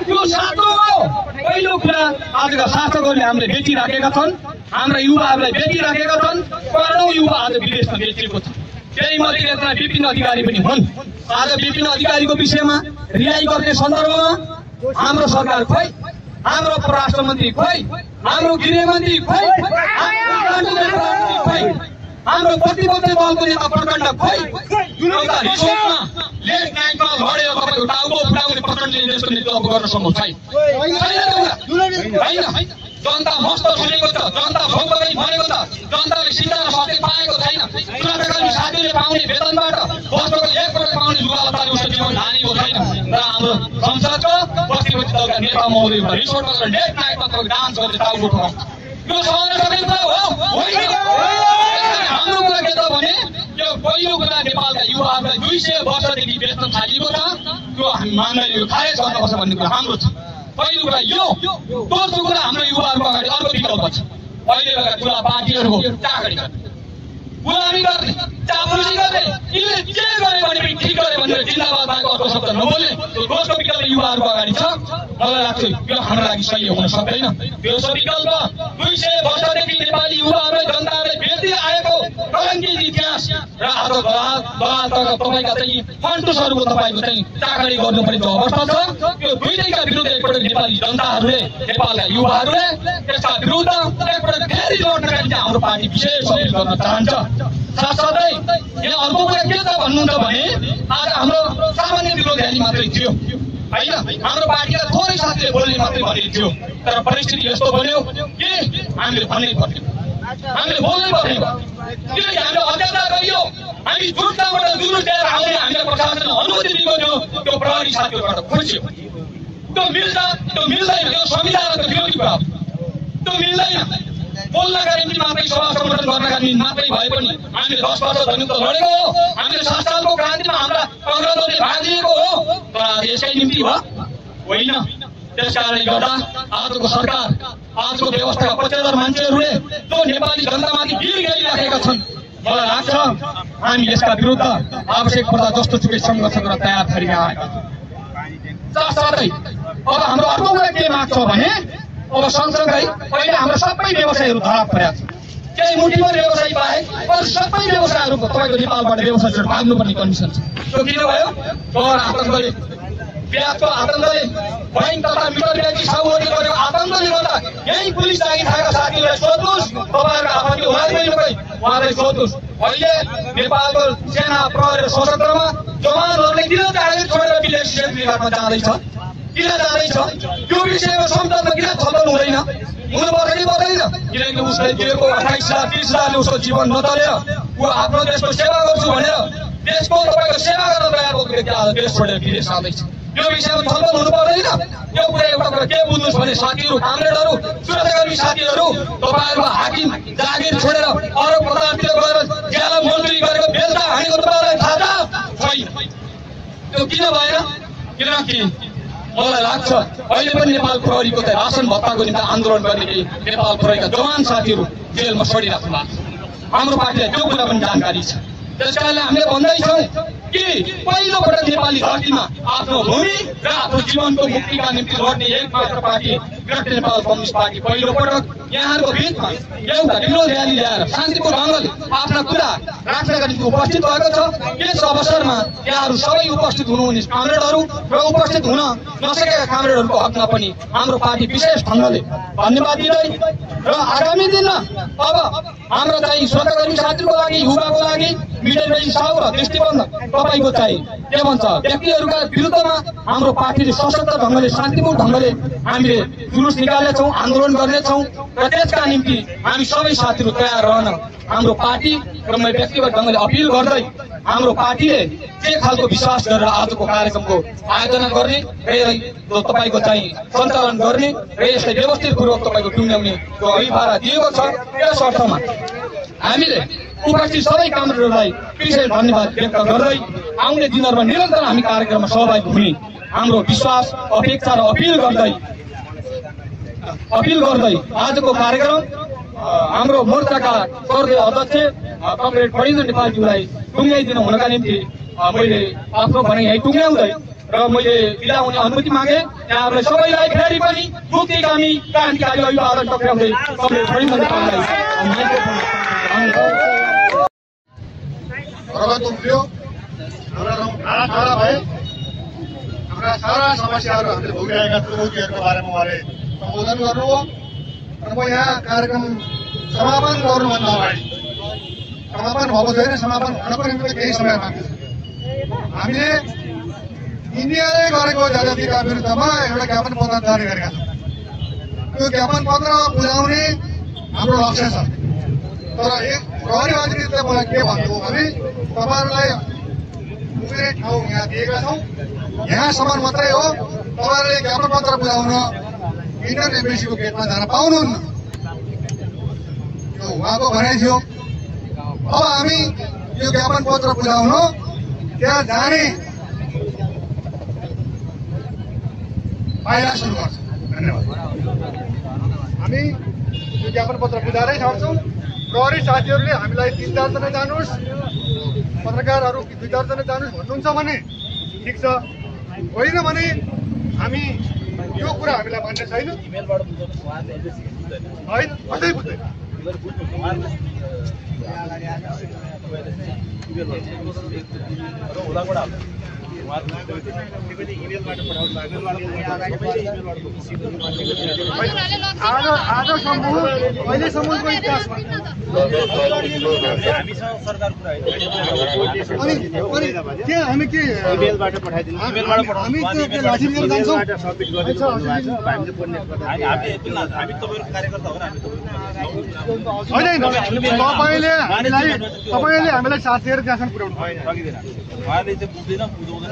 यो सातो हो। पहिलो कुरा आजका शासकहरूले हामीले बेचिराखेका छन्, हाम्रा युवाहरूलाई बेचिराखेका छन्। करोडौं युवा आज विदेशमा बेचिएको छ। त्यही मध्ये एकजना विपिन अधिकारी पनि हुन्। आज विपिन अधिकारीको विषयमा रिहाई गर्ने सन्दर्भमा हाम्रो सरकार खोइ, हाम्रो परराष्ट्र मन्त्री खोइ, हाम्रो गृहमन्त्री खोइ, हाम्रो प्रतिबद्ध दलको नेता प्रचण्ड खोइ एउटा रिसोर्टमा लेट नाइटमा लडेर तपाईँको टाउको फुटाउने प्रचण्डले देशको नेतृत्व गर्न सम्भव छैन। जनता मस्त सुनेको छ, जनता भोकभोकै मरेको छ, जनताले सिन्धामा सके पाएको छैन। सुरक्षाकर्मी साथीले पाउने वेतनबाट वर्षको एकपल्ट पाउने लुगालत्ताले उसको जीवन हानेको छैन। र हाम्रो संसदको प्रतिपक्ष दलका नेता महोदयहरू रिसोर्टमा गएर लेट नाइटमा तपाईँको डान्स गरेर टाउको उठाउँछ। यो सहन सकिन्छ हो? हाम्रो कुरा के त भने यो पहिलो कुरा नेपालका युवाहरूलाई 200 वर्षदेखि वेतन थालिएको छ, त्यो हामी मान्दैन, यो खारेज गर्नुपर्छ भन्ने कुरा हाम्रो छ। पहिलो कुरा यो। दोस्रो कुरा हाम्रो युवाहरूको अगाडि अर्को विकल्प छ। अहिलेका ठुला पार्टीहरूको चाकरी गर्ने, गुलामी गर्ने, चापलुसी गर्ने, यिनले जे गरे भने पनि ठिक गरे भनेर जिन्दाबाद भएको अर्को शब्द नबोल्ने त्यो दोस्रो विकल्प युवाहरूको अगाडि छ। मलाई लाग्छ यो हाम्रो लागि सही हुन सक्दैन। दोस्रो विकल्प 200 वर्षदेखि नेपाली युवाहरूलाई जनतालाई बेच्दै आएको कलङ्कित इतिहास र आज तपाईँका चाहिँ फन्टुसहरूको तपाईँको चाहिँ चाकरी गर्नुपर्ने जो अवस्था छ, त्यो दुईटैका विरुद्ध एकपल्ट नेपाली जनताहरूले, नेपालका युवाहरूले त्यसका विरुद्ध एकपल्ट फेरि लड्नका निम्ति हाम्रो पार्टी विशेष अपील गर्न चाहन्छ। साथसाथै यहाँ अर्को कुरा के छ भन्नुहुन्छ भने आज हाम्रो सामान्य विरोध र्याली मात्रै थियो होइन, हाम्रो पार्टीलाई थोरै साथीले बोल्ने मात्रै भनेको थियो। तर परिस्थिति यस्तो बन्यो कि हामीले भन्नै पर्यो, हामीले बोल्नै पर्यो। किनकि हामीले अत्याचार गरियो, हामी जुट्टाबाट जुलुस लिएर आउने हामीले प्रशासनले अनुमति दिएको थियो, त्यो प्रहरी साथीहरूबाट खोज्यो। त्यो मिल्छ, त्यो मिल्दैन, यो संविधानको विरोधी कुरा हो, त्यो मिल्दैन। बोल्नका निम्ति मात्रै सभा सम्बोधन गर्नका निम्ति मात्रै भए पनि हामीले 10 वर्ष धनी त लडेको हो। हामीले 7 सालको क्रान्तिमा हाम्रा अग्रजहरूले भाग लिएको हो, तर आज यसकै निम्ति होइन। त्यसकारणले गर्दा आजको सरकार, आजको व्यवस्थाका 75 मान्छेहरूले जो नेपाली जनतामाथि भिड खेलिराखेका छन्, मलाई लाग्छ हामी यसका विरुद्ध आवश्यक पर्दा जस्तो सुकै सङ्घर्ष गर्न तयार भएका आएका छौँ। साथसाथै अब हाम्रो अर्को कुरा के माग छ भने अब सँगसँगै अहिले हाम्रो सबै व्यवसायहरू धराप परेका छन्। केही मुठीभर व्यवसाय बाहेक अरू सबै व्यवसायहरू तपाईँको नेपालबाट व्यवसाय भाग्नुपर्ने कन्डिसन छ। त्यो किन भयो? डर आतङ्कले, ब्याजको आतङ्कले, बैंक तथा मिटर ब्याङ्की साहुहरूले गरेको आतङ्कले गर्दा यही पुलिस लागि थाहा साथीहरूलाई सोध्नुहोस्, तपाईँहरूको आपत्ति उहाँलाई सोध्नुहोस्। अहिले नेपालको सेना प्रहरी सशस्त्रमा जवानहरूले किन जागिर छोडेर विदेश राख्न जाँदैछ? किन जाँदैछ? यो विषयमा संसदमा किन छलफल हुँदैन? हुनुपर्छ कि पर्दैन? किनकि उसले दिएको 28 लाख 30 लाखले उसको जीवन नचलेर ऊ आफ्नो देशको सेवा गर्छु भनेर देशको तपाईँको सेवा गर्न तयार भएको व्यक्ति आज देश छोडेर विदेश जाँदैछ। यो विषयमा छलफल हुनु पर्दैन? यो कुरा एउटा कुरा के बुझ्नुहोस् भने साथीहरू, कामरेडहरू, सुरक्षाकर्मी साथीहरू, तपाईँहरूको हाकिम जागिर छोडेर अरब कतारतिर गएर ज्याला मजदुरी गरेको बेलुका हानेको तपाईँलाई थाहा छ? त्यो किन भएन? किनकि मलाई लाग्छ अहिले पनि नेपाल प्रहरीको चाहिँ रासन भत्ताको निम्ति आन्दोलन गर्ने नेपाल प्रहरीका जवान साथीहरू जेलमा सडिराख्नु भएको छ। हाम्रो पार्टीलाई त्यो कुरा पनि जानकारी छ। त्यसकारणले हामीले भन्दैछौँ कि पहिलोपटक नेपाली धरतीमा आफ्नो भूमि र आफ्नो जीवनको मुक्तिका निम्ति लड्ने एक मात्र पार्टी विराट नेपाल कम्युनिस्ट पार्टी पहिलोपटक यहाँहरूको बिचमा एउटा विरोध र्याली ल्याएर शान्तिपूर्ण ढङ्गले आफ्ना कुरा राख्नका निम्ति उपस्थित भएको छ। यस अवसरमा यहाँहरू सबै उपस्थित हुनुहुने कामरेडहरू र उपस्थित हुन नसकेका कामरेडहरूको हकमा पनि हाम्रो पार्टी विशेष ढङ्गले धन्यवाद दिँदै र आगामी दिनमा अब हाम्रो चाहिँ सुरक्षाकर्मी साथीहरूको लागि, युवाको लागि मिडल रेन्ज साहु र दृष्टिबन्ध तपाईँको चाहिँ के भन्छ व्यक्तिहरूका विरुद्धमा हाम्रो पार्टीले सशक्त ढङ्गले, शान्तिपूर्ण ढङ्गले हामीले जुलुस निकाल्नेछौँ, आन्दोलन गर्नेछौँ र त्यसका निम्ति हामी सबै साथीहरू तयार रहन हाम्रो पार्टी र म व्यक्तिगत ढङ्गले अपिल गर्दै हाम्रो पार्टीले के खालको विश्वास गरेर आजको कार्यक्रमको आयोजना गर्ने र तपाईँको चाहिँ सञ्चालन गर्ने र यसलाई व्यवस्थितपूर्वक तपाईँको टुङ्ग्याउने जो अभिभावना दिएको छ, त्यस अर्थमा हामीले उपस्थित सबै कामरेडहरूलाई विशेष धन्यवाद व्यक्त गर्दै आउने दिनहरूमा निरन्तर हामी कार्यक्रममा सहभागी हुने हाम्रो विश्वास, अपेक्षा र अपिल गर्दै आजको कार्यक्रम हाम्रो मोर्चाका सर्दै अध्यक्ष कमरेड फणीन्द्र नेपालज्यूलाई टुङ्ग्याइदिनु हुनका निम्ति मैले आफ्नो भनाइ यहीँ टुङ्ग्याउँदै र मैले बिदा हुने अनुमति मागे। यहाँहरूलाई सबैलाई फेरि पनि मुक्तिकामी क्रान्तिकारी अभिवादन टक्राउँदै कमरेड फणीन्द्र नेपाललाई हाम्रा सारा समस्याहरू हामीले भोगिरहेका चुनौतीहरूको बारेमा उहाँले सम्बोधन गर्नुभयो। र म यहाँ कार्यक्रम समापन गर्नुभन्दा अगाडि समापन भएको छैन, समापन हुनको निम्ति केही समय बाँकी छ। हामीले इन्डियाले गरेको ज्यादतीका विरुद्धमा एउटा ज्ञापन पत्र जारी गरेका छौँ। त्यो ज्ञापन पत्र बुझाउने हाम्रो लक्ष्य छ। तर एक प्रहरीवादीले मलाई के भन्नुभयो भने तपाईँहरूलाई पुग्ने ठाउँ यहाँ दिएका छौँ, यहाँसम्म मात्रै हो, तपाईँहरूले ज्ञापन पत्र बुझाउन इन्डियन एम्बेसीको गेटमा जान पाउनुहुन्न, यो उहाँको भनाइ थियो। अब हामी यो ज्ञापन पत्र बुझाउन त्यहाँ जाने पाइला सुरु गर्छौँ। धन्यवाद। हामी यो ज्ञापन पत्र बुझाएरै छाड्छौँ। प्रहरी साथीहरूले हामीलाई 3-4 जना जानुहोस्, पत्रकारहरू 2-4 जना जानुहोस् भन्नुहुन्छ भने ठिक छ, होइन भने हामी यो कुरा हामीलाई मान्ने छैन। होइन, कतै बुझ्दैन। आजसम्म अहिलेसम्मको इतिहासमा त्यहाँ हामी के इमेलबाट पठाइदिनु, हामी लाठी लिएर जान्छौँ। होइन, तपाईँले हामीलाई साथ दिएर त्यहाँसम्म पुर्याउनु सकिँदैन। उहाँले चाहिँ बुझ्दैन, बुझाउँदैन।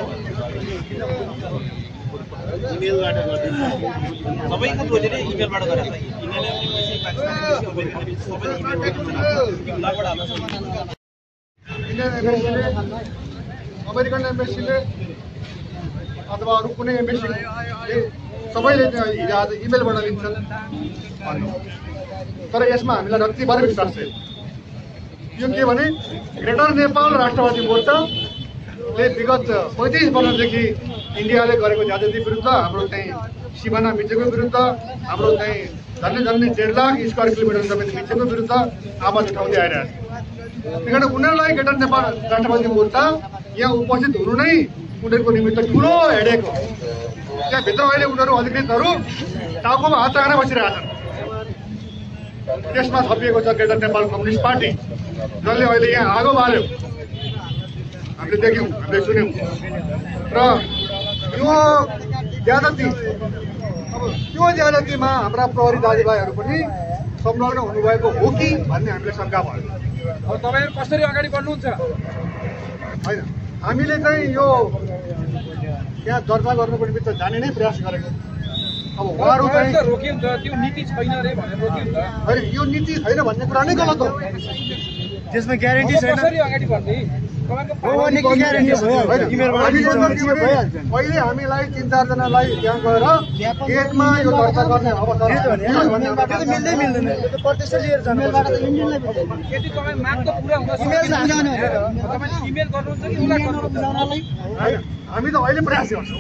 इमेलबाट सबैको बोलेर इमेलबाट गरेर अमेरिकन एम्बेसीले अथवा अरू कुनै एम्बेसीले सबैले आज इमेलबाट लिन्छन् भन्नु। तर यसमा हामीलाई रक्तिबार विश्वास छैन। यो के भने ग्रेटर नेपाल राष्ट्रवादी मोर्चाले विगत 35 वर्षदेखि इन्डियाले गरेको ज्यादती विरुद्ध, हाम्रो चाहिँ सिमाना मिचेको विरुद्ध, हाम्रो चाहिँ झन्डै 1.5 लाख स्क्वायर किलोमिटर जमिन मिचेको विरुद्ध आवाज उठाउँदै आइरहेको छ। त्यसकारण उनीहरूलाई ग्रेटर नेपाल राष्ट्रवादी मोर्चा यहाँ उपस्थित हुनु नै उनीहरूको निमित्त ठुलो हेडेक हो। त्यहाँभित्र अहिले उनीहरू अधिकृतहरू टाउकोमा हात राखेर बसिरहेछन्। त्यसमा थपिएको छ ग्रेटर नेपाल कम्युनिस्ट पार्टी, जसले अहिले यहाँ आगो बाल्यो। हामीले देख्यौँ, हामीले सुन्यौँ। र यो ज्यादती, अब त्यो ज्यादतीमा हाम्रा प्रहरी दाजुभाइहरू पनि संलग्न हुनुभएको हो कि भन्ने हामीलाई शङ्का भयो। अब तपाईँहरू कसरी अगाडि बढ्नुहुन्छ? होइन, हामीले चाहिँ यो त्यहाँ दर्ता गर्नुको निमित्त जाने नै प्रयास गरेको। अब उहाँहरू चाहिँ रोक्यो नि त, त्यो नीति छैन रे भनेर रोक्यो नि त। होइन, यो नीति छैन भन्ने कुरा नै गलत हो। त्यसमा ग्यारेन्टी छैन। कसरी अगाडि बढ्ने? पहिले हामीलाई 3-4 जनालाई त्यहाँ गएर गेटमा यो दर्ता गर्ने अवसर मिल्दैन। यदि तपाईँ माग त पुरा हुन सक्दैन, तपाईँ इमेल गर्नुहुन्छ कि उसलाई गर्नुहुन्छ? हामी त अहिले प्रयास गर्छौँ।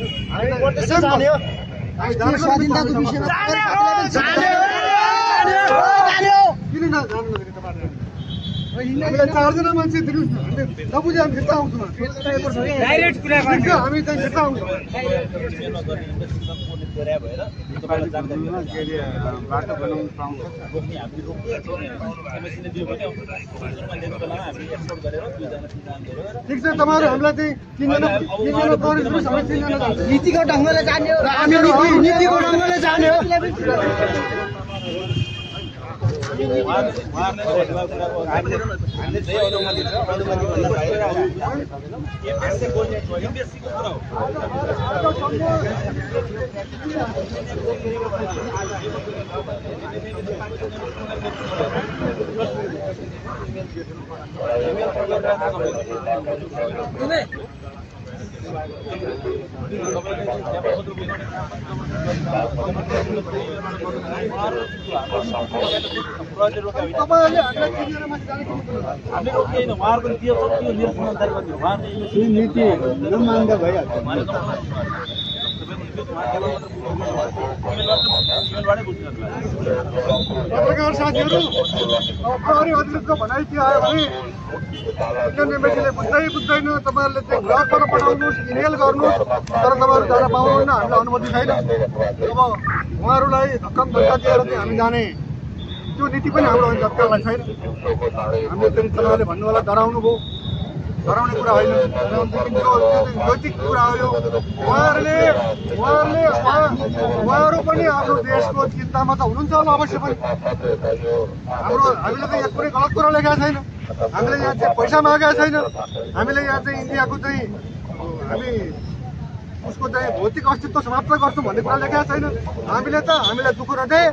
किन नजानु तपाईँले? हामीलाई 4 जना मान्छे दिनुहोस् न, नबुझे हामी फिर्ता आउँछौँ। डाइरेक्ट कुरा गर्छ, हामी चाहिँ फिर्ता आउँछौँ। बाटो बनाउनु पाउँछ। ठिक छ, तपाईँहरू हामीलाई चाहिँ 3 जना प्रहरी दिनुहोस्, हामी 3 जना जान्छौँ। नीतिको ढङ्गले जाने हो र हामीहरू नीतिको ढङ्गले जाने हो। पत्रकार साथीहरू, प्रहरी अधिकृतको भनाइ के आयो भने इन्डियन एम्बेसीले बुझ्दैन, तपाईँहरूले चाहिँ घरबाट पठाउनुहोस्, इमेल गर्नुहोस्, तर तपाईँहरू जान पाउनुहुन्न, हामीलाई अनुमति छैन। अब उहाँहरूलाई धक्का दिएर चाहिँ हामी जाने त्यो नीति पनि हाम्रो तत्काललाई छैन। हामीले फेरि तपाईँले भन्नुभयो डराउनु भयो, डराउने कुरा होइन, नैतिक कुरा हो यो। उहाँहरू पनि आफ्नो देशको चिन्तामा त हुनुहुन्छ होला अवश्य पनि। हामीले त यहाँ कुनै गलत कुरा लेखेका छैन, हामीले यहाँ चाहिँ पैसा मागेका छैन, हामीले यहाँ चाहिँ इन्डियाको चाहिँ हामी उसको चाहिँ भौतिक अस्तित्व समाप्त गर्छौँ भन्ने कुरा लेखेका छैन। हामीलाई दुःख रहे,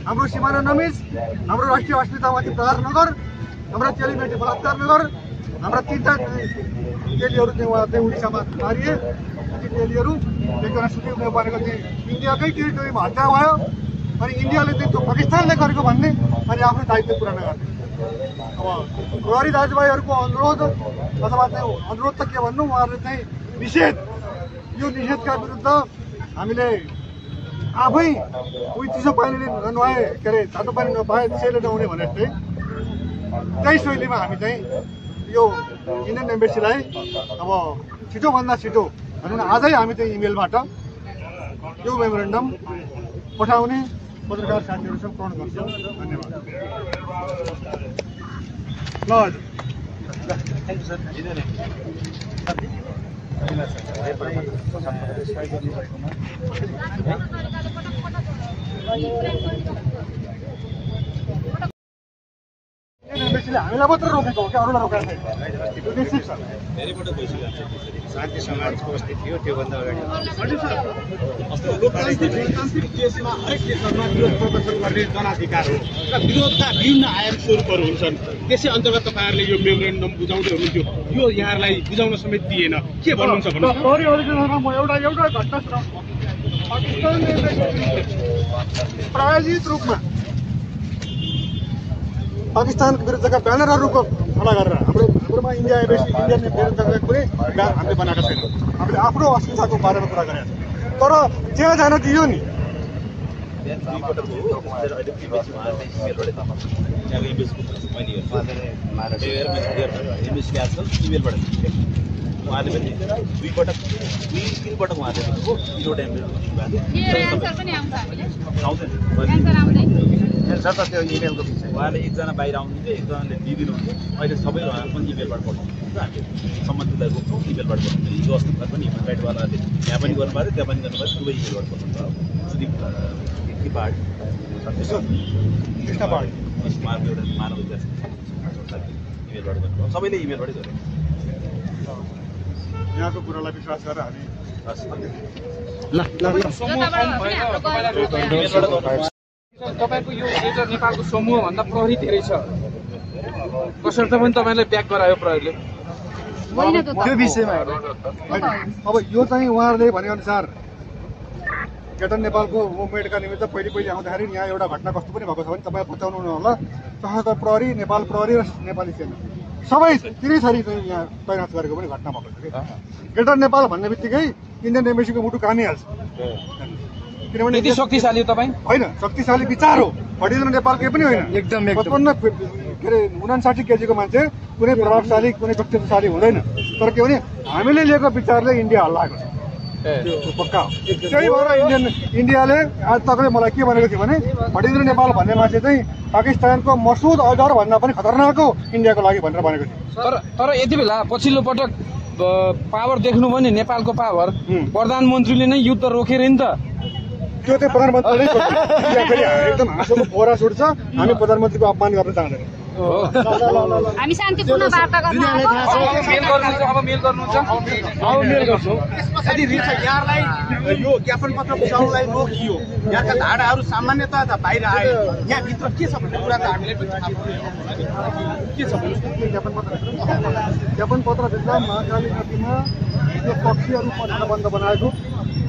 हाम्रो सिमाना नमिच, हाम्रो राष्ट्रिय अस्मितामाथि प्रहार नगर, हाम्रा चेलीबेटी बलात्कार नगर, हाम्रा 3टा चेलीहरू चाहिँ उहाँ चाहिँ उडिसामा मारिए। ती चेलीहरू एकजना सुटिङ बनेको चाहिँ इन्डियाकै टेरिटोरीमा हत्या भयो, अनि इन्डियाले चाहिँ त्यो पाकिस्तानले गरेको भन्ने, अनि आफ्नो दायित्व पुरा नगर्ने। अब प्रहरी दाजुभाइहरूको अनुरोध अथवा चाहिँ अनुरोध त के भन्नु, उहाँहरूले चाहिँ निषेध, यो निषेधका विरुद्ध हामीले आफै उही चिसो पानीले ननुहाए के अरे तातो पानी नपाए त्यसैले नहुने भने जस्तै त्यही शैलीमा हामी चाहिँ यो इन्डियन एम्बेसीलाई अब छिटोभन्दा छिटो भनौँ न आजै हामी चाहिँ इमेलबाट यो मेमोरेन्डम पठाउने पत्रकार साथीहरूसँग प्रण गर्छौँ। धन्यवाद। ल थ्याङ्क यू सर। हामीलाई मात्र रोकेको हो कि अरूलाई रोकेको छैन। शान्ति समाजको अस्ति थियो, त्योभन्दा अगाडि लोकतान्त्रिक देशमा हरेक देशमा विरोध प्रदर्शन गर्ने जनाधिकार हो र विरोधका विभिन्न आयाम स्वरूपहरू हुन्छन्। त्यसै अन्तर्गत तपाईँहरूले यो मेमोरेन्डम बुझाउँदै हुनुहुन्थ्यो, यो यहाँहरूलाई बुझाउन समेत दिएन, के भन्नुहुन्छ भन्नुहोस्? म एउटा घटना पाकिस्तानले प्रायोजित रूपमा पाकिस्तानको विरुद्धका ब्यानरहरूको खडा गरेर हाम्रोमा इन्डियन विरुद्धका कुनै ब्यान हामीले बनाएका छैनौँ। हामीले आफ्नो अस्मिताको बारेमा कुरा गरेका छौँ, तर त्यहाँ जान दियो नि। उहाँले पनि 2 पटक 3 पटक उहाँले लेखेको इरोड त्यो इमेलको विषय उहाँले एकजना बाहिर आउनुहुन्थ्यो, एकजनाले दिइदिनुहुन्थ्यो। अहिले सबै पनि इमेलबाट पठाउनुहुन्छ, हामीले सम्बन्धितलाई रोक्छौँ, इमेलबाट पठाउँछ। हिजो अस्ति पनि ह्युमन राइटवालाले यहाँ पनि गर्नुभयो, त्यहाँ पनि गर्नुभयो, दुवै इमेलबाट पठाउँछ। सुदीप पहाड कृष्ण पहाड उहाँको एउटा मानव इतिहास इमेलबाट गर्नुभयो, सबैले इमेलबाटै गर्यो। यहाँको कुरालाई विश्वास गरेर हामी तपाईँको यो ग्रेटर नेपालको समूहभन्दा प्रहरी धेरै छ, कसर्थ पनि तपाईँलाई ब्याक गरायो प्रहरीले त्यो विषयमा। अब यो चाहिँ उहाँहरूले भनेअनुसार ग्रेटर नेपालको मुभमेन्टका निमित्त पहिले आउँदाखेरि यहाँ एउटा घटना कस्तो पनि भएको छ भने तपाईँ बताउनु होला। सशस्त्र प्रहरी, नेपाल प्रहरी र नेपाली सेना सबै तिनै थरी चाहिँ यहाँ तैनात गरेको पनि घटना भएको छ कि। ग्रेटर नेपाल भन्ने बित्तिकै इन्डियन एम्बेसीको मुटु कामिहाल्छ, किनभने यति शक्तिशाली तपाईँ होइन, शक्तिशाली विचार हो। भटिन्द्र नेपाल केही पनि होइन, एकदम 55 के अरे 59 केजीको मान्छे कुनै प्रभावशाली कुनै शक्तिशाली हुँदैन। तर के भने हामीले लिएको विचारले इन्डिया हल्लाएको छ, पक्का हो। त्यही भएर इन्डियाले आज तपाईँले मलाई के भनेको थियो भने भटिन्द्र नेपाल भन्ने मान्छे चाहिँ पाकिस्तानको मसुद अजहर भन्दा पनि खतरनाक हो इन्डियाको लागि भनेर भनेको थियो। तर यति बेला पछिल्लो पटक पावर देख्नु भने नेपालको पावर प्रधानमन्त्रीले नै युद्ध रोकेर नि त। त्यो चाहिँ प्रधानमन्त्रीले एकदम हाँसोको फोरा छुट्छ। हामी प्रधानमन्त्रीको अपमान गर्न चाहँदैन। हामी शान्तिपूर्ण वार्ता गर्न यहाँलाई यो ज्ञापन पत्र बुझाउनलाई रोकियो, यहाँका धाराहरू सामान्यतः बाहिर आयो, यहाँभित्र के छ भन्ने कुरा त हामीले पनि थाहा के छ ज्ञापन पत्रभित्र महाकाली नदीमा यो पक्षीहरू तटबन्ध बनाएको,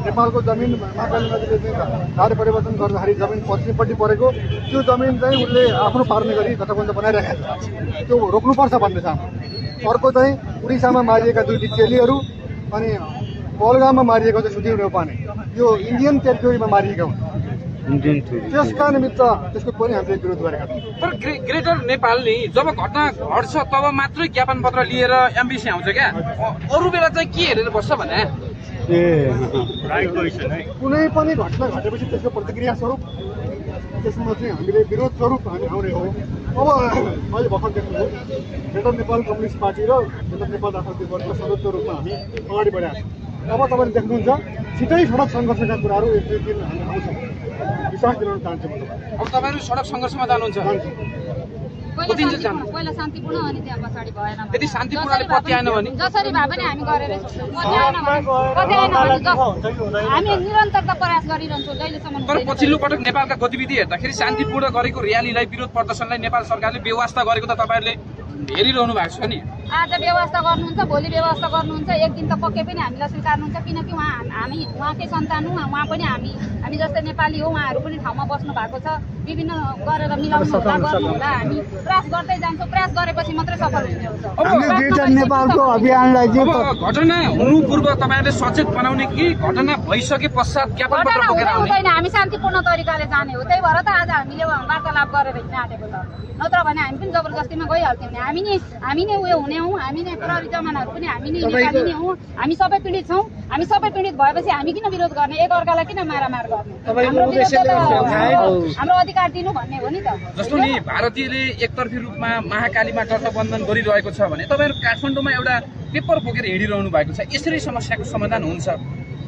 नेपालको जमिन महाकाली नदीले चाहिँ धारा परिवर्तन गर्दाखेरि जमिन पश्चिमपट्टि परेको, त्यो जमिन चाहिँ उसले आफ्नो पार्ने गरी तटबन्ध बनाइरहेको छ, त्यो रोक्नुपर्छ भन्ने छ। अर्को चाहिँ उडिसामा मारिएका 2 चेलीहरू अनि पहलगाममा मारिएको चाहिँ सुदीप नेउपाने, यो इन्डियन टेरिटोरीमा मारिएका हुन्। त्यसका निमित्त त्यसको पनि हामीले विरोध गरेका छौँ। तर ग्रेटर नेपालले जब घटना घट्छ तब मात्रै ज्ञापन पत्र लिएर एम्बेसी आउँछ क्या, अरू बेला चाहिँ के हेरेर बस्छ भने कुनै पनि घटना घटेपछि त्यसको प्रतिक्रिया स्वरूप त्यसमा चाहिँ हामीले विरोध स्वरूप हामी आउने हो। अब मैले भर्खर देख्नुभयो ग्रेटर नेपाल कम्युनिस्ट पार्टी र ग्रेटर नेपाल राष्ट्रवादी मोर्चा संयुक्त रूपमा हामी अगाडि बढेका छौँ। अब तपाईँले देख्नुहुन्छ छिटै सडक सङ्घर्षका कुराहरू एक दुई दिन हामी आउँछौँ, विश्वास दिलाउन चाहन्छु म तपाईँलाई। अब तपाईँहरू सडक सङ्घर्षमा जानुहुन्छ? पहिला शान्तिपूर्ण अनि त्यहाँ पछाडि भएन त्यति शान्तिपूर्णले पत्याएन भने जसरी भए पनि हामी गरेरै छौँ। हामी निरन्तरता प्रयास गरिरहन्छौँ जहिलेसम्म। तर पछिल्लो पटक नेपालका गतिविधि हेर्दाखेरि शान्तिपूर्ण गरेको र्यालीलाई विरोध प्रदर्शनलाई नेपाल सरकारले व्यवस्था गरेको त तपाईँहरूले हेरिरहनु भएको छ नि। आज व्यवस्था गर्नुहुन्छ, भोलि व्यवस्था गर्नुहुन्छ, एक दिन त पक्कै पनि हामीलाई स्वीकार्नुहुन्छ किनकि हामी उहाँकै सन्तान हौँ। उहाँ पनि हामी जस्तै नेपाली हो, उहाँहरू पनि ठाउँमा बस्नु भएको छ। विभिन्न गरेर मिलाउनु होला, गर्नु होला। हामी प्रयास गर्दै जान्छौँ, प्रयास गरेपछि मात्रै सफल हुने हुन्छ। नेपालको अभियानलाई अब घटना हुनु पूर्व तपाईँहरूले सचेत बनाउने कि घटना भइसके पश्चात ज्ञापन पत्र बोकेर आउने? हुँदैन, हामी शान्तिपूर्ण तरिकाले जाने हो। त्यही भएर त आज हामीले वार्तालाप गरेर हिँड्न आँटेको छ। नत्र भने हामी पनि जबरजस्तीमा गइहाल्थ्यौँ नि। हामी नै उयो हुने हौँ, हामी नै प्रहरी जमानहरू पनि हामी नै नेपाली नै हौँ। हामी सबै पीडित छौँ। हामी सबै पीडित भएपछि हामी किन विरोध गर्ने, एक अर्कालाई किन मारामार गर्ने? हाम्रो अधिकार दिनु भन्ने हो नि त। जस्तो नि भारतीयले एकतर्फी रूपमा महाकालीमा गठबन्धन गरिरहेको छ भने तपाईँहरू काठमाडौँमा एउटा पेपर बोकेर हिँडिरहनु भएको छ। यसरी समस्याको समाधान हुन्छ?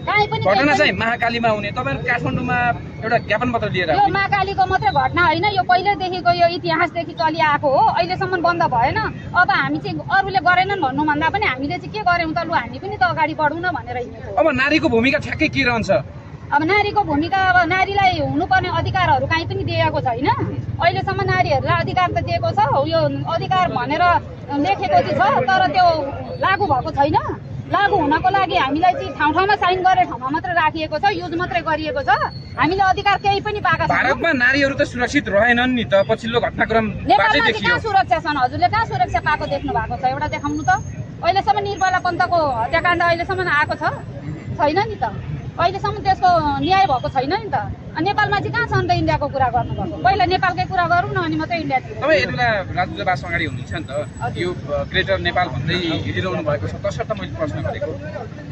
घटना चाहिँ महाकालीमा हुने, तपाईँहरू काठमाडौँमा एउटा ज्ञापन पत्र लिएर? यो महाकालीको मात्रै घटना होइन, यो पहिल्यैदेखिको यो इतिहासदेखि चलिआएको हो। अहिलेसम्म बन्द भएन। अब हामी चाहिँ अरूले गरेनन् भन्नुभन्दा पनि हामीले चाहिँ के गर्यौँ त, लु हामी पनि त अगाडि बढौँ न भनेर हिँडेको। अब नारीको भूमिका ठ्याक्कै के रहन्छ? अब नारीको भूमिका, अब नारीलाई हुनुपर्ने अधिकारहरू कहीँ पनि दिएको छैन। अहिलेसम्म नारीहरूलाई अधिकार त दिएको छ, यो अधिकार भनेर लेखेको चाहिँ छ, तर त्यो लागू भएको छैन। लागू हुनको लागि हामीलाई चाहिँ ठाउँ ठाउँमा साइन गरेर ठाउँमा मात्रै राखिएको छ, युज मात्रै गरिएको छ। हामीले अधिकार केही पनि पाएका छैनौँ। भारतमा नारीहरू त सुरक्षित रहेनन् नि त, पछिल्लो घटनाक्रम नेपालमा कहाँ सुरक्षा छन्? हजुरले कहाँ सुरक्षा पाएको देख्नु भएको छ? एउटा देखाउनु त। अहिलेसम्म निर्मला पन्तको हत्याकाण्ड अहिलेसम्म आएको छैन नि त। अहिलेसम्म त्यसको न्याय भएको छैन नि त। नेपालमा चाहिँ कहाँ छ अन्त इन्डियाको कुरा गर्नुभएको? पहिला नेपालकै कुरा गरौँ न, अनि मात्रै इन्डिया। तपाईँ यति बेला राजुदाबास अगाडि हुनुहुन्छ नि त, यो ग्रेटर नेपाल भन्दै हिँडिरहनु भएको छ, तसर्थ मैले प्रश्न गरेको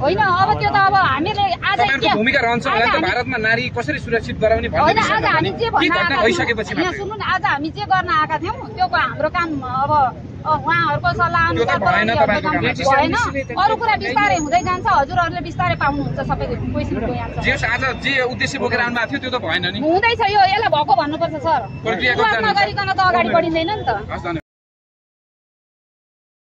होइन। अब त्यो त अब हामीले आज भूमिका रहन्छ होला नि त, भारतमा नारी कसरी सुरक्षित गराउने होइन। आज हामी जे भन्न आएका भइसकेपछि सुन्नु न, आज हामी जे गर्न आएका थियौँ त्यो हाम्रो काम अब उहाँहरूको सल्लाह अनुसार भएन। अरू कुरा बिस्तारै हुँदै जान्छ, हजुरहरूले बिस्तारै पाउनुहुन्छ सबै क्वेसनको एन्सर। आज जे उद्देश्य बोकेर आउनु भएको थियो त्यो त भएन नि, हुँदैछ। यो यसलाई भएको भन्नुपर्छ सर, नगरिकन त अगाडि बढिँदैन नि त।